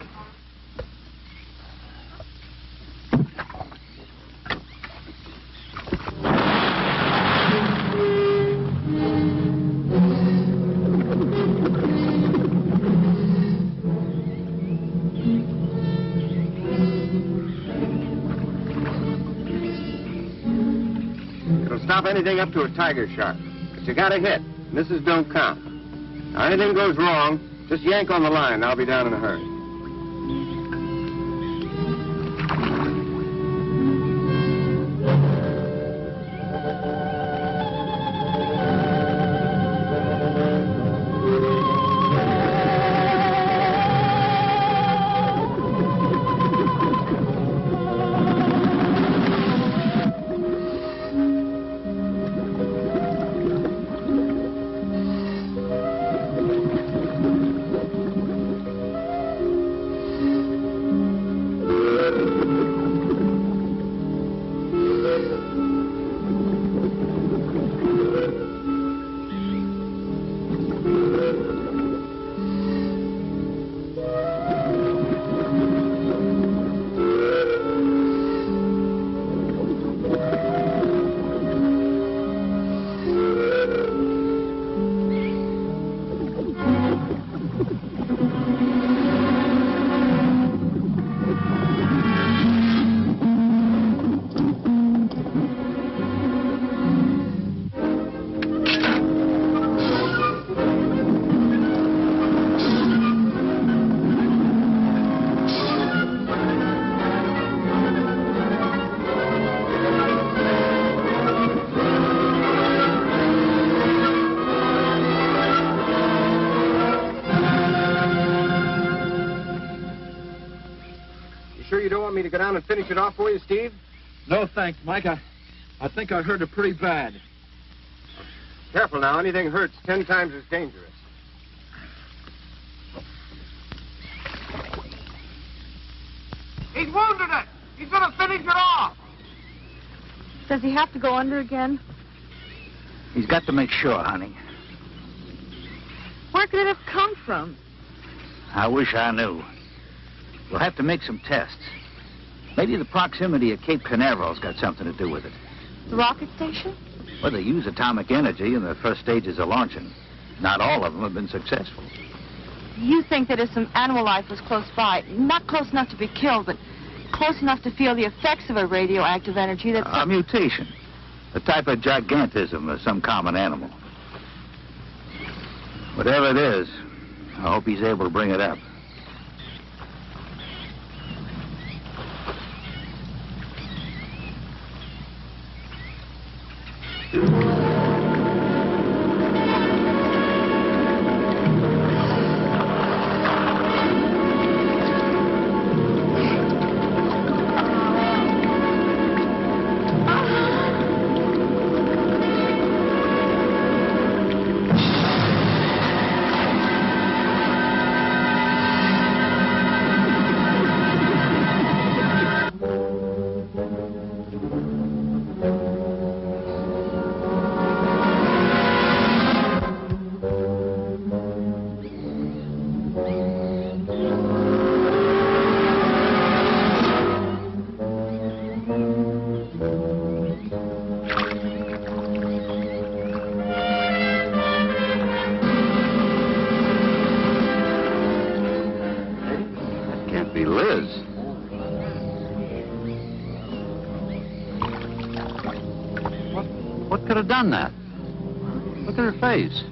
It'll stop anything up to a tiger shark. But you got a hit. Misses don't count. Now, anything goes wrong, just yank on the line. I'll be down in a hurry. Me to go down and finish it off for you, Steve? No, thanks, Mike. I think I hurt her pretty bad. Careful now. Anything hurts 10 times as dangerous. He's wounded it. He's going to finish it off. Does he have to go under again? He's got to make sure, honey. Where could it have come from? I wish I knew. We'll have to make some tests. Maybe the proximity of Cape Canaveral's got something to do with it. The rocket station? Well, they use atomic energy in the first stages of launching. Not all of them have been successful. You think that if some animal life was close by, not close enough to be killed, but close enough to feel the effects of a radioactive energy that... A mutation. A type of gigantism of some common animal. Whatever it is, I hope he's able to bring it up. have done that? Look at her face.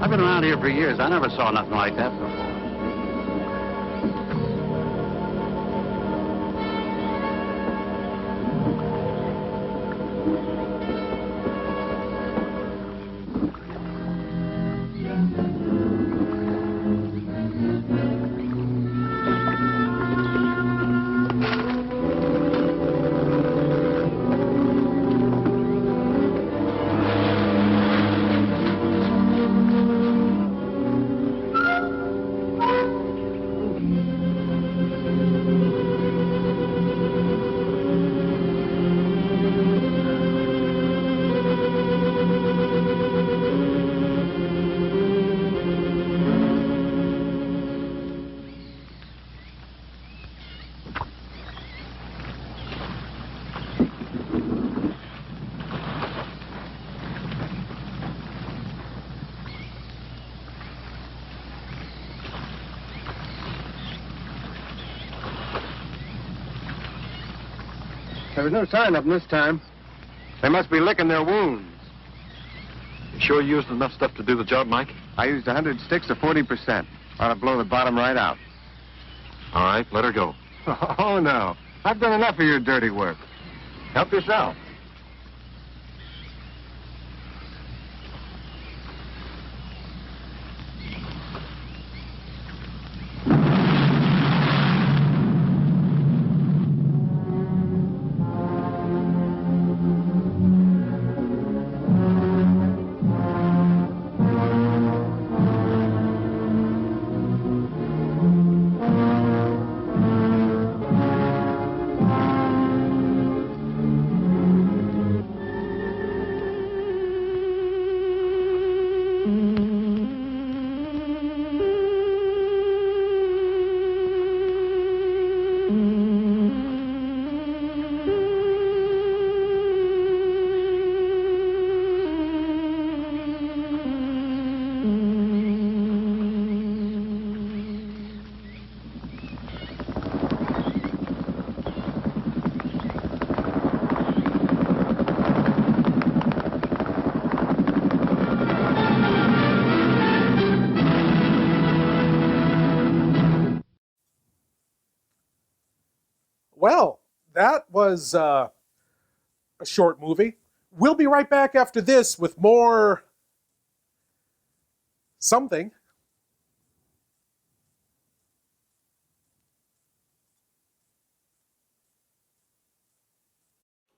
I've been around here for years. I never saw nothing like that before. There was no sign of them this time. They must be licking their wounds. You sure you used enough stuff to do the job, Mike? I used 100 sticks of 40%. Ought to blow the bottom right out. All right, let her go. Oh, no. I've done enough of your dirty work. Help yourself. Well, that was a short movie. We'll be right back after this with more something.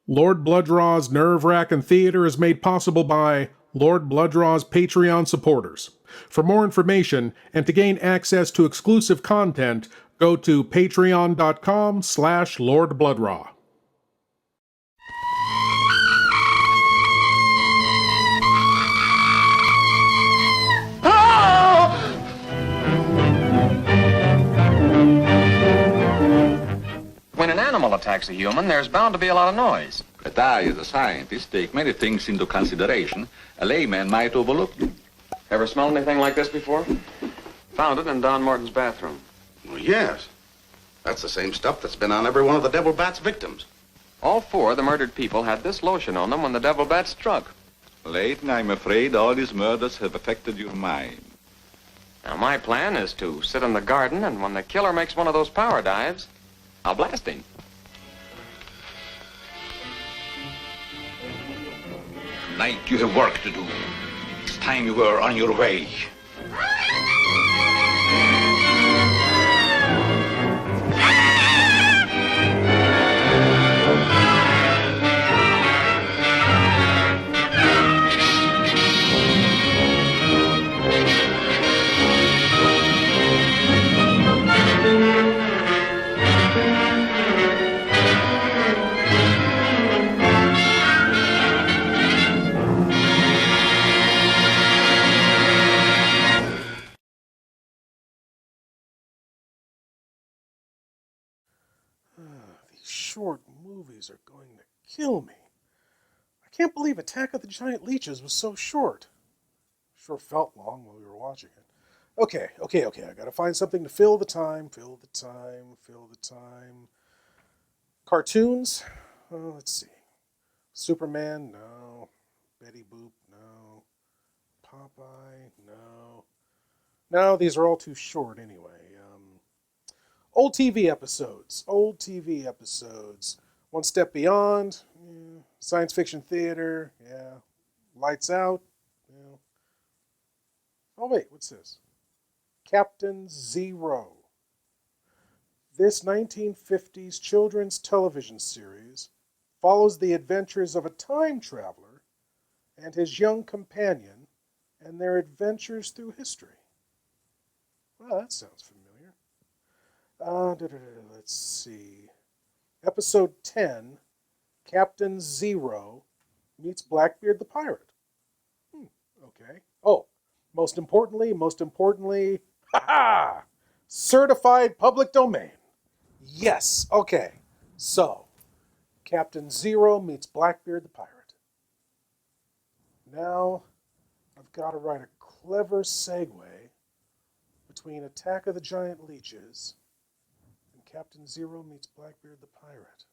Lord Blood-Rah's Nerve-Wrackin' Theater is made possible by Lord Blood-Rah's Patreon supporters. For more information and to gain access to exclusive content, go to patreon.com/Lord Blood-Rah. When an animal attacks a human, there's bound to be a lot of noise. But I, as a scientist, take many things into consideration a layman might overlook them. Ever smelled anything like this before? Found it in Don Morton's bathroom. Well, yes. That's the same stuff that's been on every one of the Devil Bat's victims. All 4 of the murdered people had this lotion on them when the Devil Bat struck. Layton, I'm afraid all these murders have affected your mind. Now, my plan is to sit in the garden, and when the killer makes one of those power dives, I'll blast him. Tonight you have work to do. It's time you were on your way. Short movies are going to kill me. I can't believe Attack of the Giant Leeches was so short. Sure felt long while we were watching it. Okay. I gotta find something to fill the time. Cartoons? Oh, let's see. Superman? No. Betty Boop? No. Popeye? No. No, these are all too short anyway. Old TV episodes. One Step Beyond. Yeah. Science fiction theater. Yeah. Lights Out. Yeah. Oh, wait. What's this? Captain Zero. This 1950s children's television series follows the adventures of a time traveler and his young companion and their adventures through history. Well, that sounds familiar. Let's see. Episode 10, Captain Zero meets Blackbeard the Pirate. Okay. Oh, most importantly, certified public domain. Yes, okay. So, Captain Zero meets Blackbeard the Pirate. Now, I've got to write a clever segue between Attack of the Giant Leeches and Captain Zero meets Blackbeard the Pirate.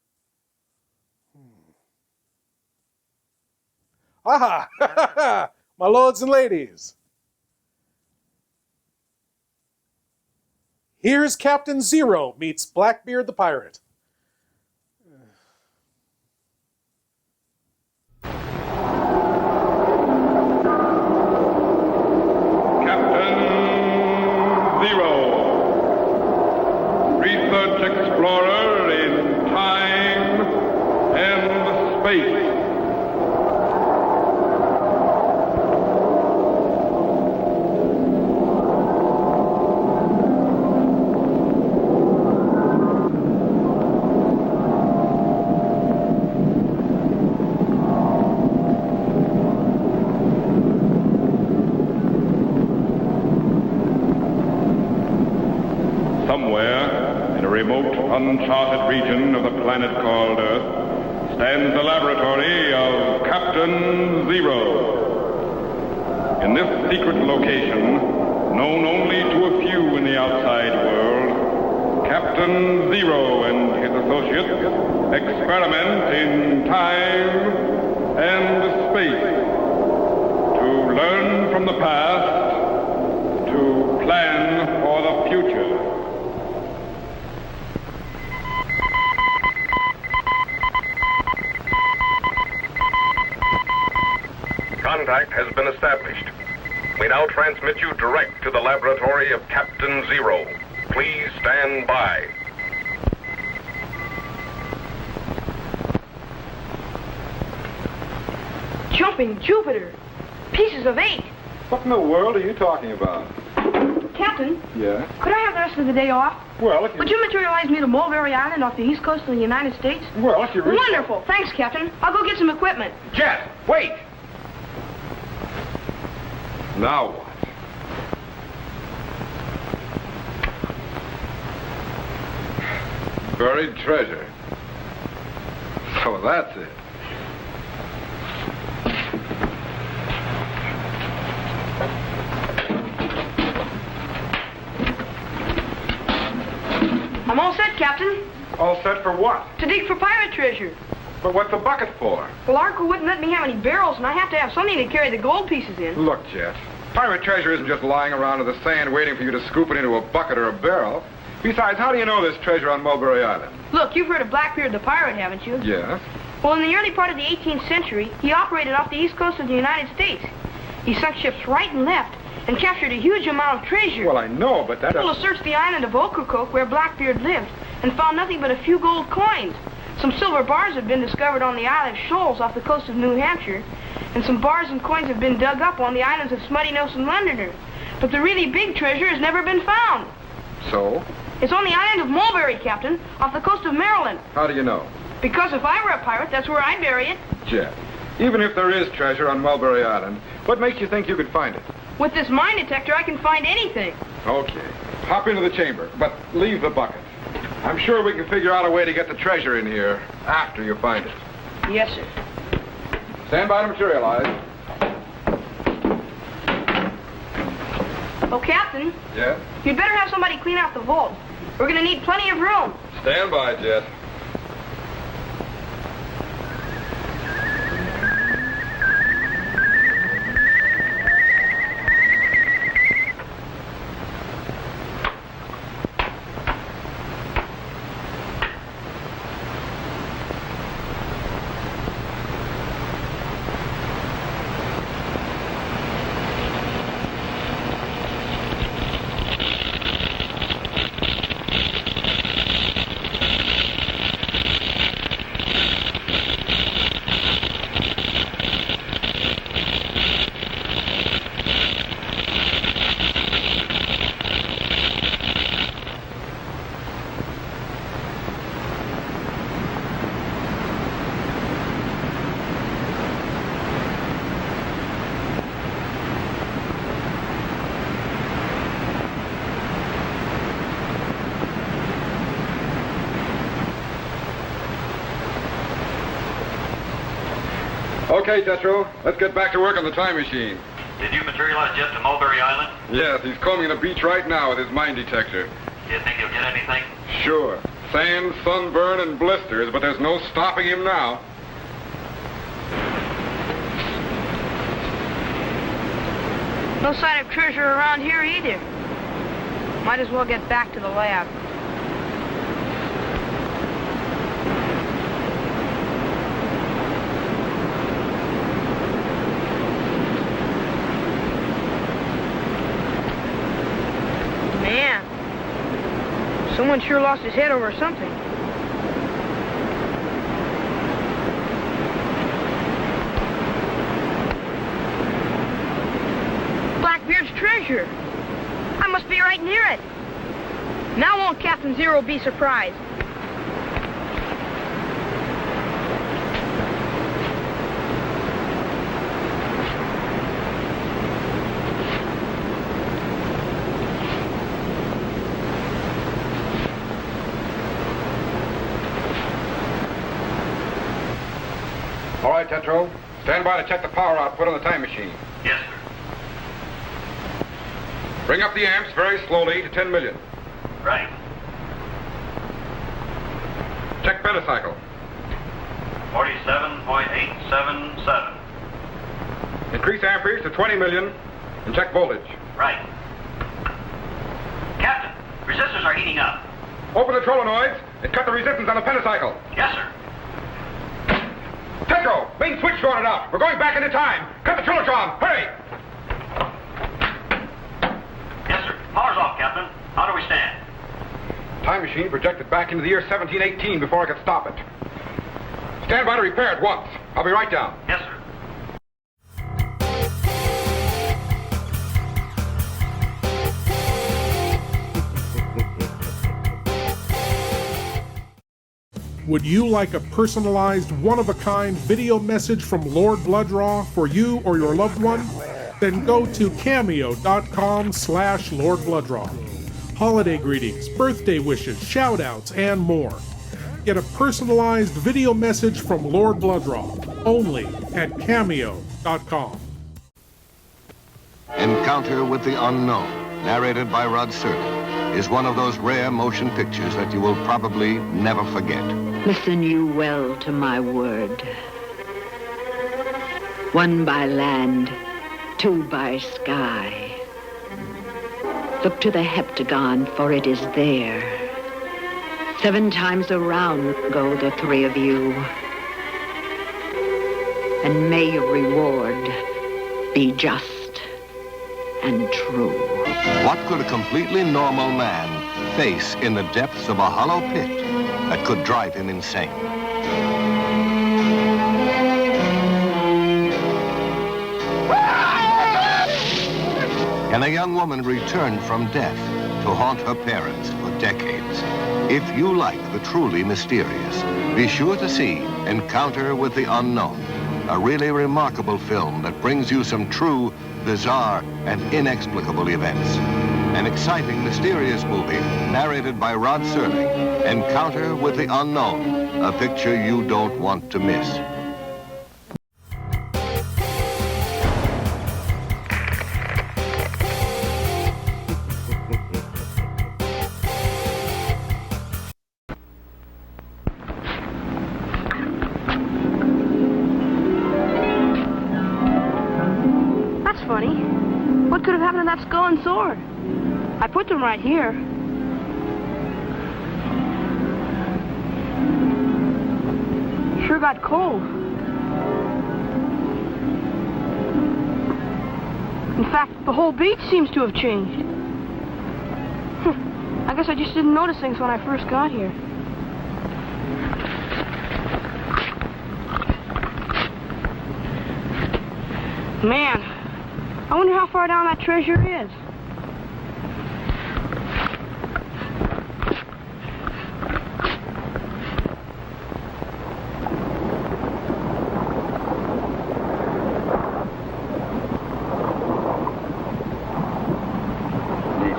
Aha! My lords and ladies. Here's Captain Zero meets Blackbeard the Pirate. Research explorer in time and space. Uncharted region of the planet called Earth stands the laboratory of Captain Zero. In this secret location, known only to a few in the outside world, Captain Zero and his associates experiment in time and space to learn from the past, to plan for the future. Contact has been established. We now transmit you direct to the laboratory of Captain Zero. Please stand by. Jumping Jupiter! Pieces of 8! What in the world are you talking about? Captain? Yeah? Could I have the rest of the day off? Well, if you... Would you materialize me to Mulberry Island off the east coast of the United States? Well, if you really... Wonderful! Thanks, Captain. I'll go get some equipment. Jet, wait! Now what? Buried treasure. So that's it. I'm all set, Captain. All set for what? To dig for pirate treasure. But what's the bucket for? Well, our crew wouldn't let me have any barrels, and I have to have something to carry the gold pieces in. Look, Jet, pirate treasure isn't just lying around in the sand waiting for you to scoop it into a bucket or a barrel. Besides, how do you know there's treasure on Mulberry Island? Look, you've heard of Blackbeard the pirate, haven't you? Yes. Well, in the early part of the 18th century, he operated off the east coast of the United States. He sunk ships right and left and captured a huge amount of treasure. Well, I know, but that... People searched the island of Ocracoke, where Blackbeard lived, and found nothing but a few gold coins. Some silver bars have been discovered on the Isle of Shoals off the coast of New Hampshire, and some bars and coins have been dug up on the islands of Smutty Nose and Londoner. But the really big treasure has never been found. So? It's on the island of Mulberry, Captain, off the coast of Maryland. How do you know? Because if I were a pirate, that's where I'd bury it. Jet, even if there is treasure on Mulberry Island, what makes you think you could find it? With this mine detector, I can find anything. Okay. Hop into the chamber, but leave the bucket. I'm sure we can figure out a way to get the treasure in here after you find it. Yes, sir. Stand by to materialize. Oh, Captain. Yes? You'd better have somebody clean out the vault. We're going to need plenty of room. Stand by, Jet. Okay, Tetro, let's get back to work on the time machine. Did you materialize Jet to Mulberry Island? Yes, he's combing the beach right now with his mine detector. Do you think he'll get anything? Sure. Sand, sunburn, and blisters, but there's no stopping him now. No sign of treasure around here either. Might as well get back to the lab. Man, someone sure lost his head over something. Blackbeard's treasure. I must be right near it. Now won't Captain Zero be surprised? All right, Tetro. Stand by to check the power output on the time machine. Yes, sir. Bring up the amps very slowly to 10 million. Right. Check pentacycle. 47.877. Increase amperage to 20 million and check voltage. Right. Captain, resistors are heating up. Open the solenoids and cut the resistance on the pentacycle. Yes, sir. Tetro, main switch shorted out. We're going back into time. Cut the trilotron. Hurry! Yes, sir. Power's off, Captain. How do we stand? Time machine projected back into the year 1718 before I could stop it. Stand by to repair it once. I'll be right down. Yes, sir. Would you like a personalized, one-of-a-kind video message from Lord Blood-Rah for you or your loved one? Then go to cameo.com/Lord Blood-Rah. Holiday greetings, birthday wishes, shout-outs, and more. Get a personalized video message from Lord Blood-Rah, only at cameo.com. Encounter with the Unknown, narrated by Rod Serling. is one of those rare motion pictures that you will probably never forget. Listen you well to my word. One by land, two by sky. Look to the heptagon, for it is there. 7 times around go the 3 of you. And may your reward be just and true. What could a completely normal man face in the depths of a hollow pit that could drive him insane? Can a young woman return from death to haunt her parents for decades? If you like the truly mysterious, be sure to see Encounter with the Unknown, a really remarkable film that brings you some true, bizarre, and inexplicable events. An exciting, mysterious movie narrated by Rod Serling, Encounter with the Unknown, a picture you don't want to miss. That skull and sword. I put them right here. Sure got cold. In fact, the whole beach seems to have changed. I guess I just didn't notice things when I first got here. Man, I wonder how far down that treasure is.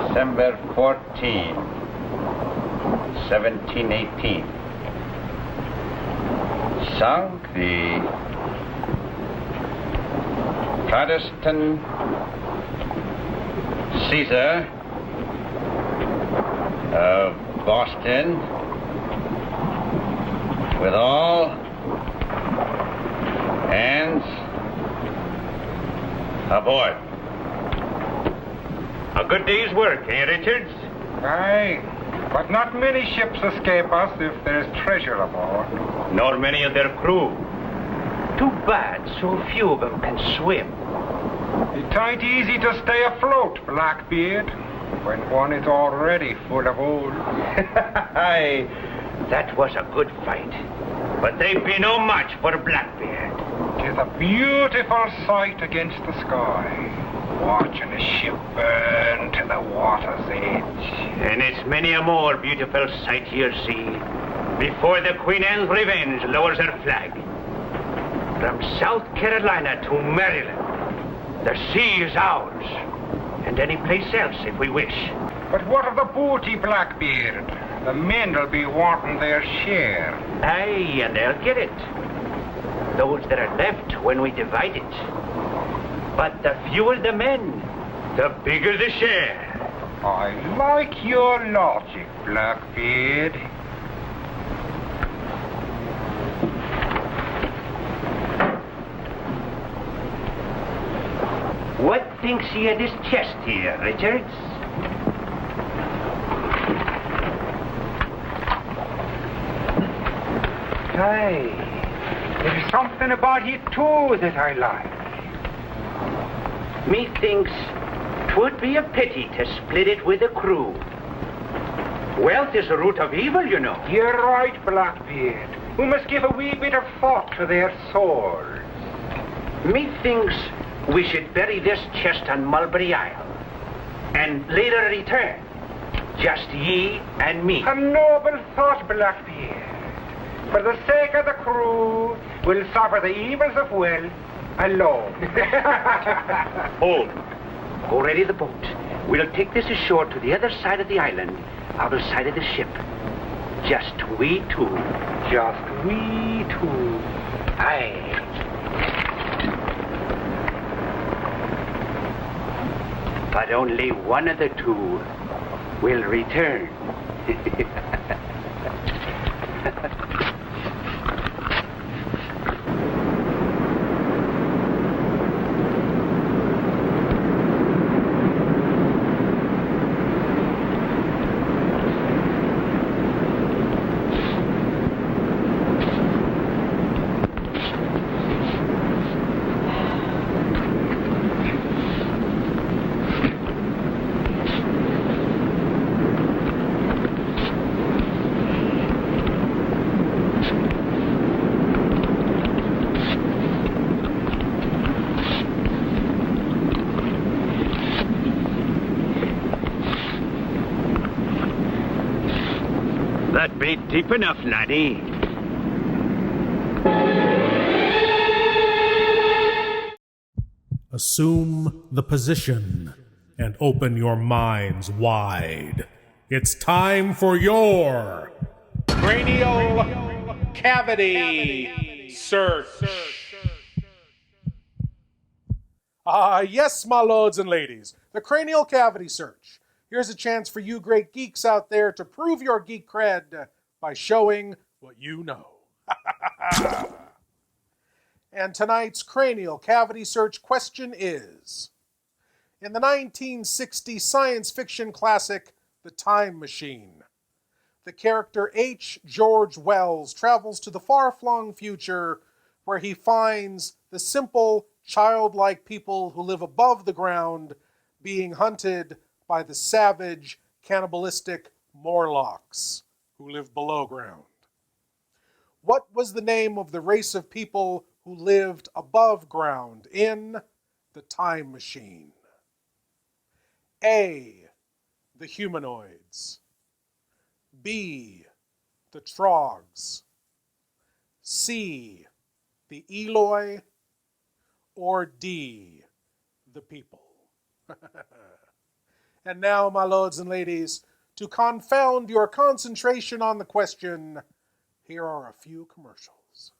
December 14, 1718. Sunk the Protestant Caesar of Boston with all hands aboard. A good day's work, eh, Richards? Aye, but not many ships escape us if there's treasure aboard. Nor many of their crew. Too bad so few of them can swim. It ain't easy to stay afloat, Blackbeard, when one is already full of oil. Aye, that was a good fight. But they'd be no match for Blackbeard. It is a beautiful sight against the sky, watching a ship burn to the water's edge. And it's many a more beautiful sight you'll see before the Queen Anne's Revenge lowers her flag. From South Carolina to Maryland, the sea is ours, and any place else if we wish. But what of the booty, Blackbeard? The men'll be wanting their share. Aye, and they'll get it. Those that are left when we divide it. But the fewer the men, the bigger the share. I like your logic, Blackbeard. What thinks ye of this chest here, Richards? Aye, there's something about it too that I like. Methinks 'twould be a pity to split it with the crew. Wealth is the root of evil, you know. You're right, Blackbeard. We must give a wee bit of thought to their souls. Methinks we should bury this chest on Mulberry Isle, and later return, just ye and me. A noble thought, Blackbeard. For the sake of the crew, we'll suffer the evils of wealth alone. Hold. Go ready the boat. We'll take this ashore to the other side of the island, other side of the ship. Just we two. Just we two. Aye. But only one of the two will return. That bait deep enough, laddie. Assume the position and open your minds wide. It's time for your cranial cavity search. Yes, my lords and ladies, the cranial cavity search. Here's a chance for you great geeks out there to prove your geek cred by showing what you know. And tonight's cranial cavity search question is, in the 1960 science fiction classic, The Time Machine, the character H. George Wells travels to the far-flung future where he finds the simple, childlike people who live above the ground being hunted by the savage, cannibalistic Morlocks who live below ground. What was the name of the race of people who lived above ground in The Time Machine? A, the humanoids. B, the Trogs. C, the Eloi. Or D, the people. And now, my lords and ladies, to confound your concentration on the question, here are a few commercials.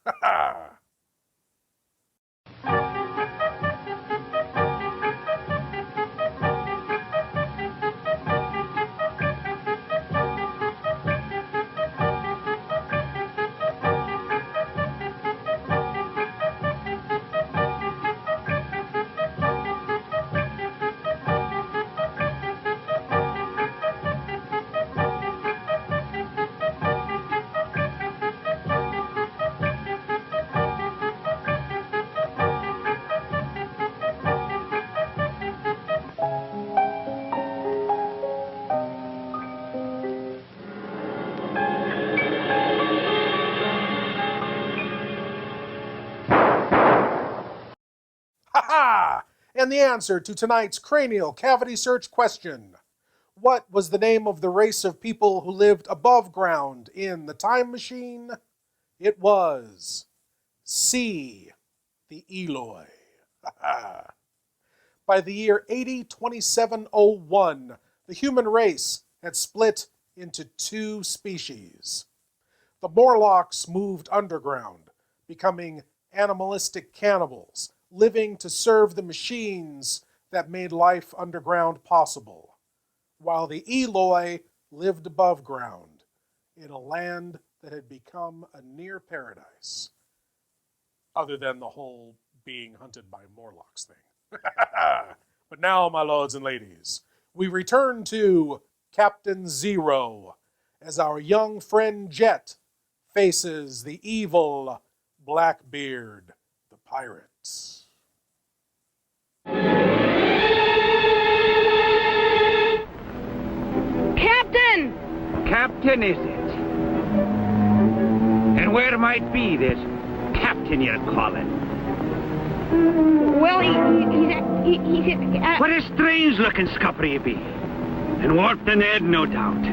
And the answer to tonight's cranial cavity search question: what was the name of the race of people who lived above ground in The Time Machine? It was C, the Eloi. By the year 802701, the human race had split into two species. The Morlocks moved underground, becoming animalistic cannibals, living to serve the machines that made life underground possible, while the Eloi lived above ground in a land that had become a near paradise, other than the whole being hunted by Morlocks thing. But now, my lords and ladies, we return to Captain Zero as our young friend Jet faces the evil Blackbeard, the pirate. Captain! Captain, is it? And where might be this captain you're calling? Well, he's at... What a strange-looking scupper you be. And warped and head, no doubt.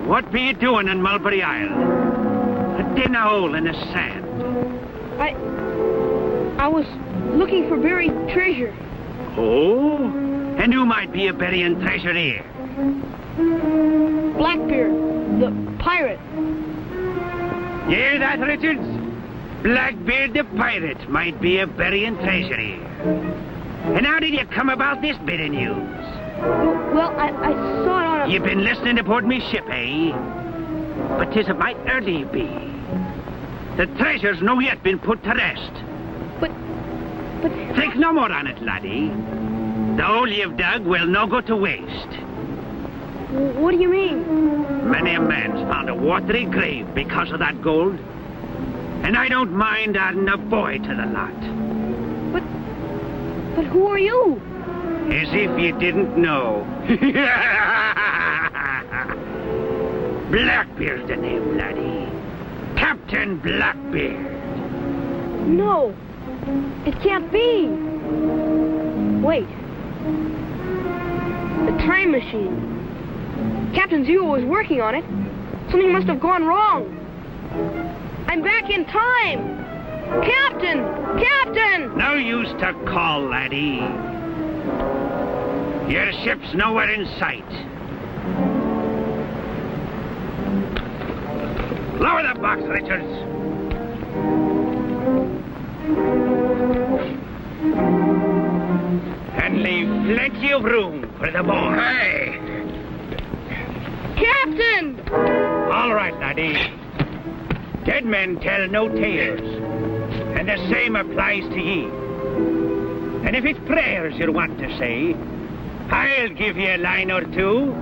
What be you doing on Mulberry Isle? A dinner hole in the sand. I was looking for buried treasure. Oh? And who might be a burying treasure here? Blackbeard, the pirate. You hear that, Richards? Blackbeard the pirate might be a burying treasure here. And how did you come about this bit of news? Well, I saw it on a... You've been listening aboard me ship, eh? But 'tis a mite early be. The treasure's no yet been put to rest. But... Think no more on it, laddie. The hole you've dug will no go to waste. What do you mean? Many a man's found a watery grave because of that gold. And I don't mind adding a boy to the lot. But who are you? As if you didn't know. Blackbeard's the name, laddie. Captain Blackbeard. No. It can't be. Wait. The time machine. Captain Zero was working on it. Something must have gone wrong. I'm back in time. Captain! Captain! No use to call, laddie. Your ship's nowhere in sight. Lower the box, Richards. And leave plenty of room for the boy. Hey! Captain! All right, laddie. Dead men tell no tales. And the same applies to ye. And if it's prayers you want to say, I'll give you a line or two.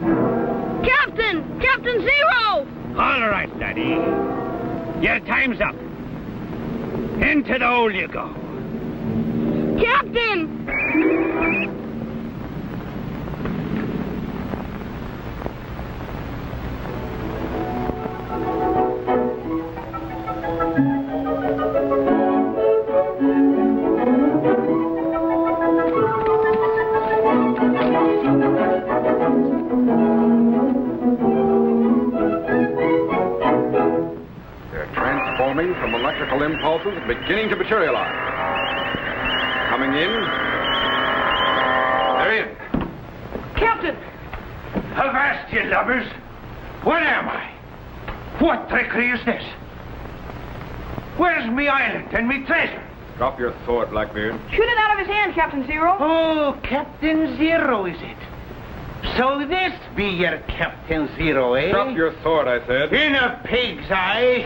Captain! Captain Zero! All right, laddie. Your time's up. Into the hole you go. Captain! From electrical impulses beginning to materialize. Coming in. They're in. Captain! Avast, you lubbers! Where am I? What trickery is this? Where's me island and me treasure? Drop your sword, Blackbeard. Shoot it out of his hand, Captain Zero. Oh, Captain Zero, is it? So this be your Captain Zero, eh? Drop your sword, I said. In a pig's eye.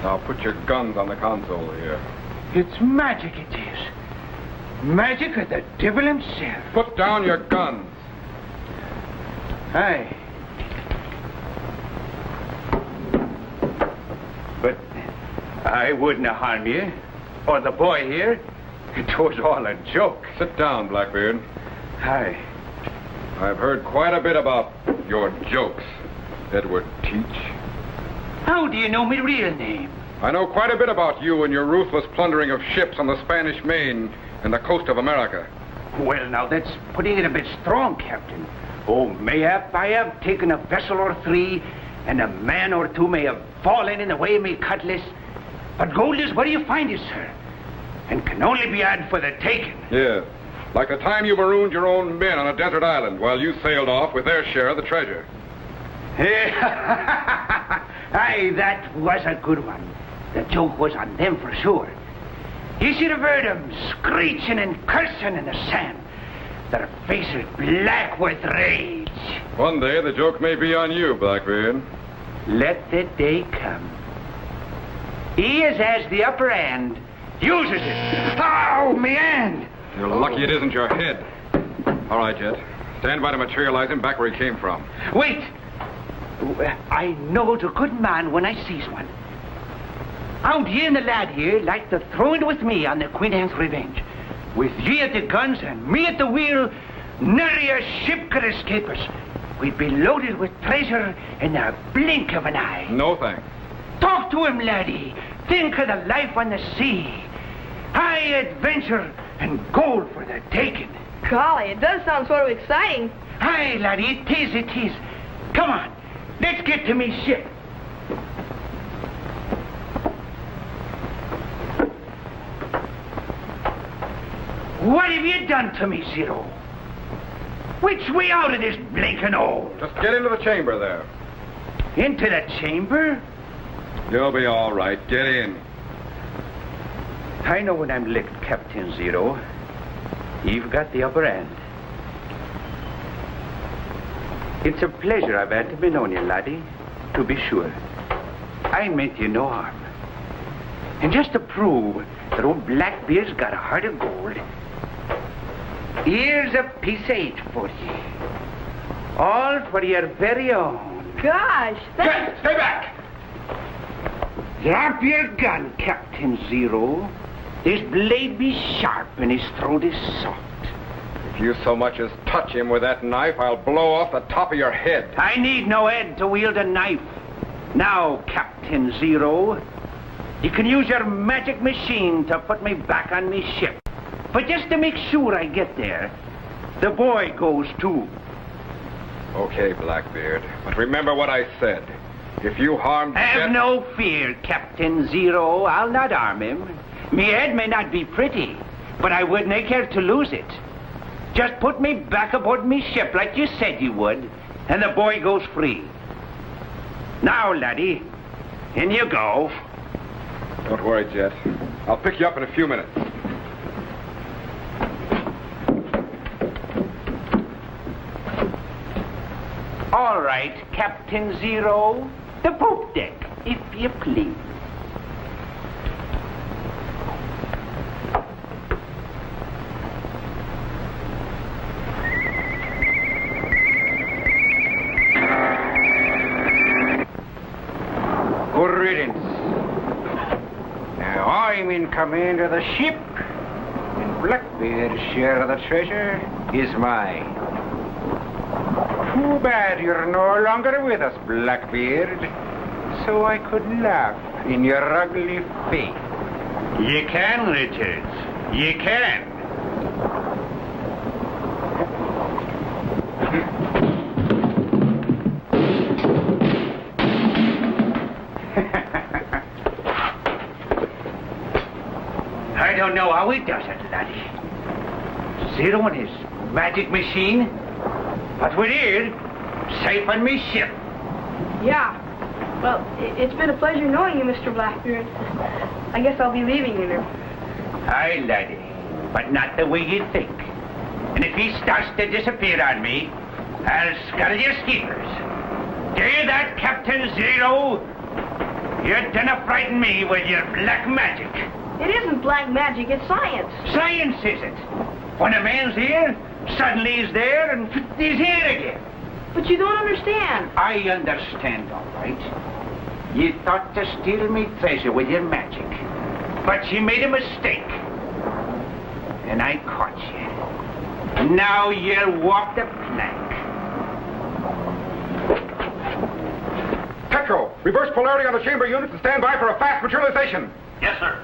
Now put your guns on the console here. It's magic, it is. Magic of the devil himself. Put down your guns. Aye. But I wouldn't harm you, or the boy here. It was all a joke. Sit down, Blackbeard. Aye. I've heard quite a bit about your jokes, Edward Teach. How do you know my real name? I know quite a bit about you and your ruthless plundering of ships on the Spanish Main and the coast of America. Well, now, that's putting it a bit strong, Captain. Oh, mayhap I have taken a vessel or three, and a man or two may have fallen in the way of me cutlass. But gold is where you find it, sir, and can only be had for the taking. Yes, like the time you marooned your own men on a desert island while you sailed off with their share of the treasure. Aye, that was a good one. The joke was on them for sure. You should have heard them screeching and cursing in the sand. Their faces black with rage. One day the joke may be on you, Blackbeard. Let the day come. He as has the upper hand uses it. Ow, me hand! You're lucky it isn't your head. All right, Jet. Stand by to materialize him back where he came from. Wait! I knows a good man when I sees one. Out ye and the lad here like to throw it with me on the Queen Anne's Revenge. With ye at the guns and me at the wheel, nary a ship could escape us. We'd be loaded with treasure in the blink of an eye. No thanks. Talk to him, laddie. Think of the life on the sea. High adventure and gold for the taking. Golly, it does sound sort of exciting. Aye, laddie, it is, it is. Come on, let's get to me ship. What have you done to me, Zero? Which way out of this blinking hole? Just get into the chamber there. Into the chamber? You'll be all right. Get in. I know when I'm licked, Captain Zero. You've got the upper hand. It's a pleasure I've had to be known you, laddie, to be sure. I meant you no harm. And just to prove that old Blackbeard's got a heart of gold, here's a piece of 8 for you. All for your very own. Gosh, thanks. Stay back! Drop your gun, Captain Zero. His blade be sharp and his throat is soft. If you so much as touch him with that knife, I'll blow off the top of your head. I need no head to wield a knife. Now, Captain Zero, you can use your magic machine to put me back on me ship. But just to make sure I get there, the boy goes too. Okay, Blackbeard, but remember what I said. If you harm... Have no fear, Captain Zero. I'll not harm him. Me head may not be pretty, but I wouldn't care to lose it. Just put me back aboard me ship like you said you would, and the boy goes free. Now, laddie, in you go. Don't worry, Jet. I'll pick you up in a few minutes. All right, Captain Zero. The poop deck, if you please. Good riddance. Now I'm in command of the ship, and Blackbeard's share of the treasure is mine. Too bad you're no longer with us, Blackbeard, so I could laugh in your ugly face. You can, Richards. You can. I don't know how he does it, laddie. Zero and his magic machine. But we're here, safe on me ship. Yeah. Well, it's been a pleasure knowing you, Mr. Blackbeard. I guess I'll be leaving you now. Aye, laddie, but not the way you think. And if he starts to disappear on me, I'll scuttle your skeepers. Do you hear that, Captain Zero? You didn't frighten me with your black magic. It isn't black magic, it's science. Science is it? When a man's here, suddenly he's there, and he's here again. But you don't understand. I understand, all right. You thought to steal me treasure with your magic. But you made a mistake. And I caught you. Now you'll walk the plank. Petro, reverse polarity on the chamber units and stand by for a fast materialization. Yes, sir.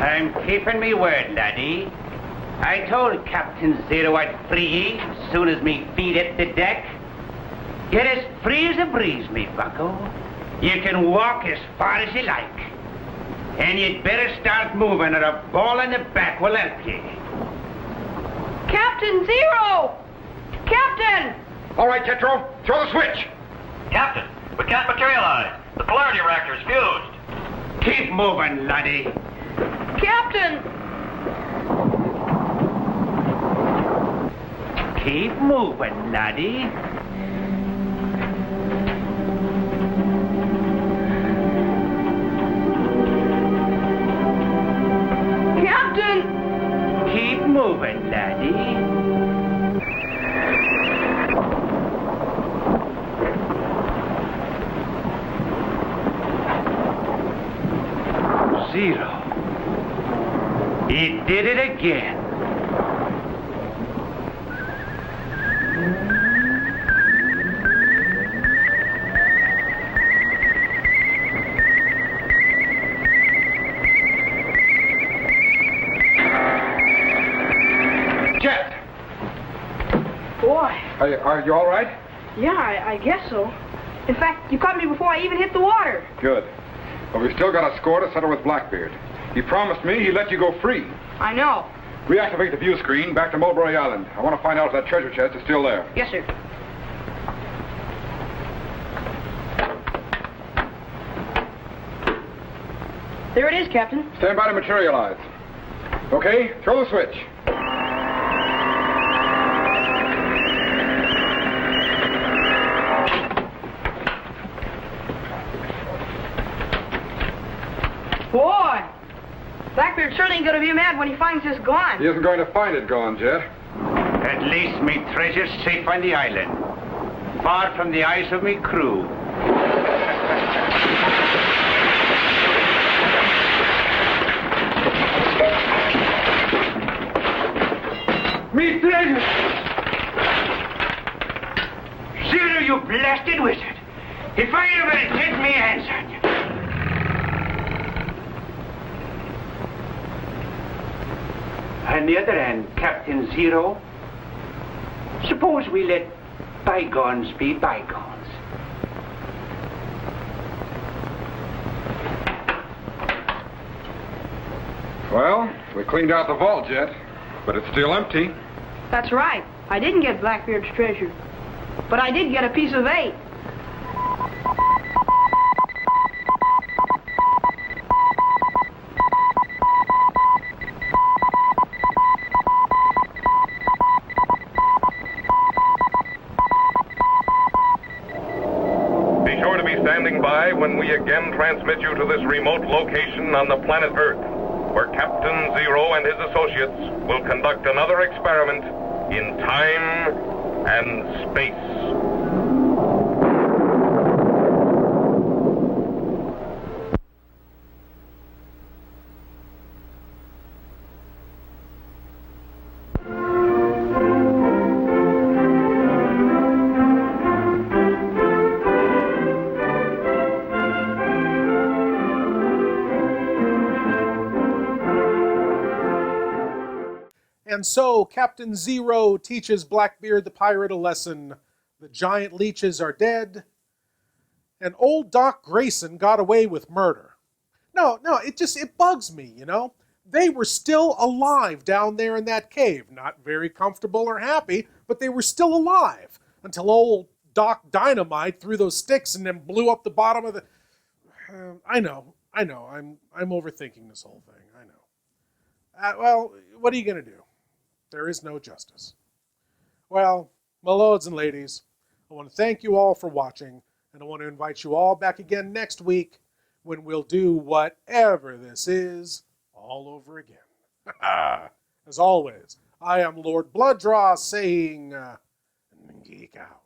I'm keeping me word, laddie. I told Captain Zero I'd free ye as soon as me feet hit the deck. You're as free as a breeze, me bucko. You can walk as far as you like. And you'd better start moving or a ball in the back will help you. Captain Zero! Captain! All right, Tetro, throw the switch. Captain, we can't materialize. The polarity reactor's fused. Keep moving, laddie. Captain! Keep moving, laddie. Captain! Keep moving, laddie. Zero. He did it again. Jet! Boy. Are you all right? Yeah, I guess so. In fact, you caught me before I even hit the water. Good. But we've still got a score to settle with Blackbeard. He promised me he'd let you go free. I know. Reactivate the view screen back to Mulberry Island. I want to find out if that treasure chest is still there. Yes, sir. There it is, Captain. Stand by to materialize. Okay, throw the switch. Boy, Blackbeard certainly ain't going to be mad when he finds this gone. He isn't going to find it gone, Jet. At least me treasure's safe on the island, far from the eyes of me crew. Me treasure! Zero, you blasted wizard! If I ever get me hands on you. On the other hand, Captain Zero, suppose we let bygones be bygones. Well, we cleaned out the vault, Jet, but it's still empty. That's right. I didn't get Blackbeard's treasure. But I did get a piece of 8. Be sure to be standing by when we again transmit you to this remote location on the planet Earth, where Captain Zero and his associates will conduct another experiment in time and space. And so Captain Zero teaches Blackbeard the pirate a lesson. The giant leeches are dead. And old Doc Grayson got away with murder. No, it bugs me, you know. They were still alive down there in that cave. Not very comfortable or happy, but they were still alive. Until old Doc Dynamite threw those sticks and then blew up the bottom of the... I know. I'm overthinking this whole thing. I know. Well, what are you going to do? There is no justice. Well, my lords and ladies, I want to thank you all for watching, and I want to invite you all back again next week when we'll do whatever this is all over again. As always, I am Lord Blood-Rah saying, geek out.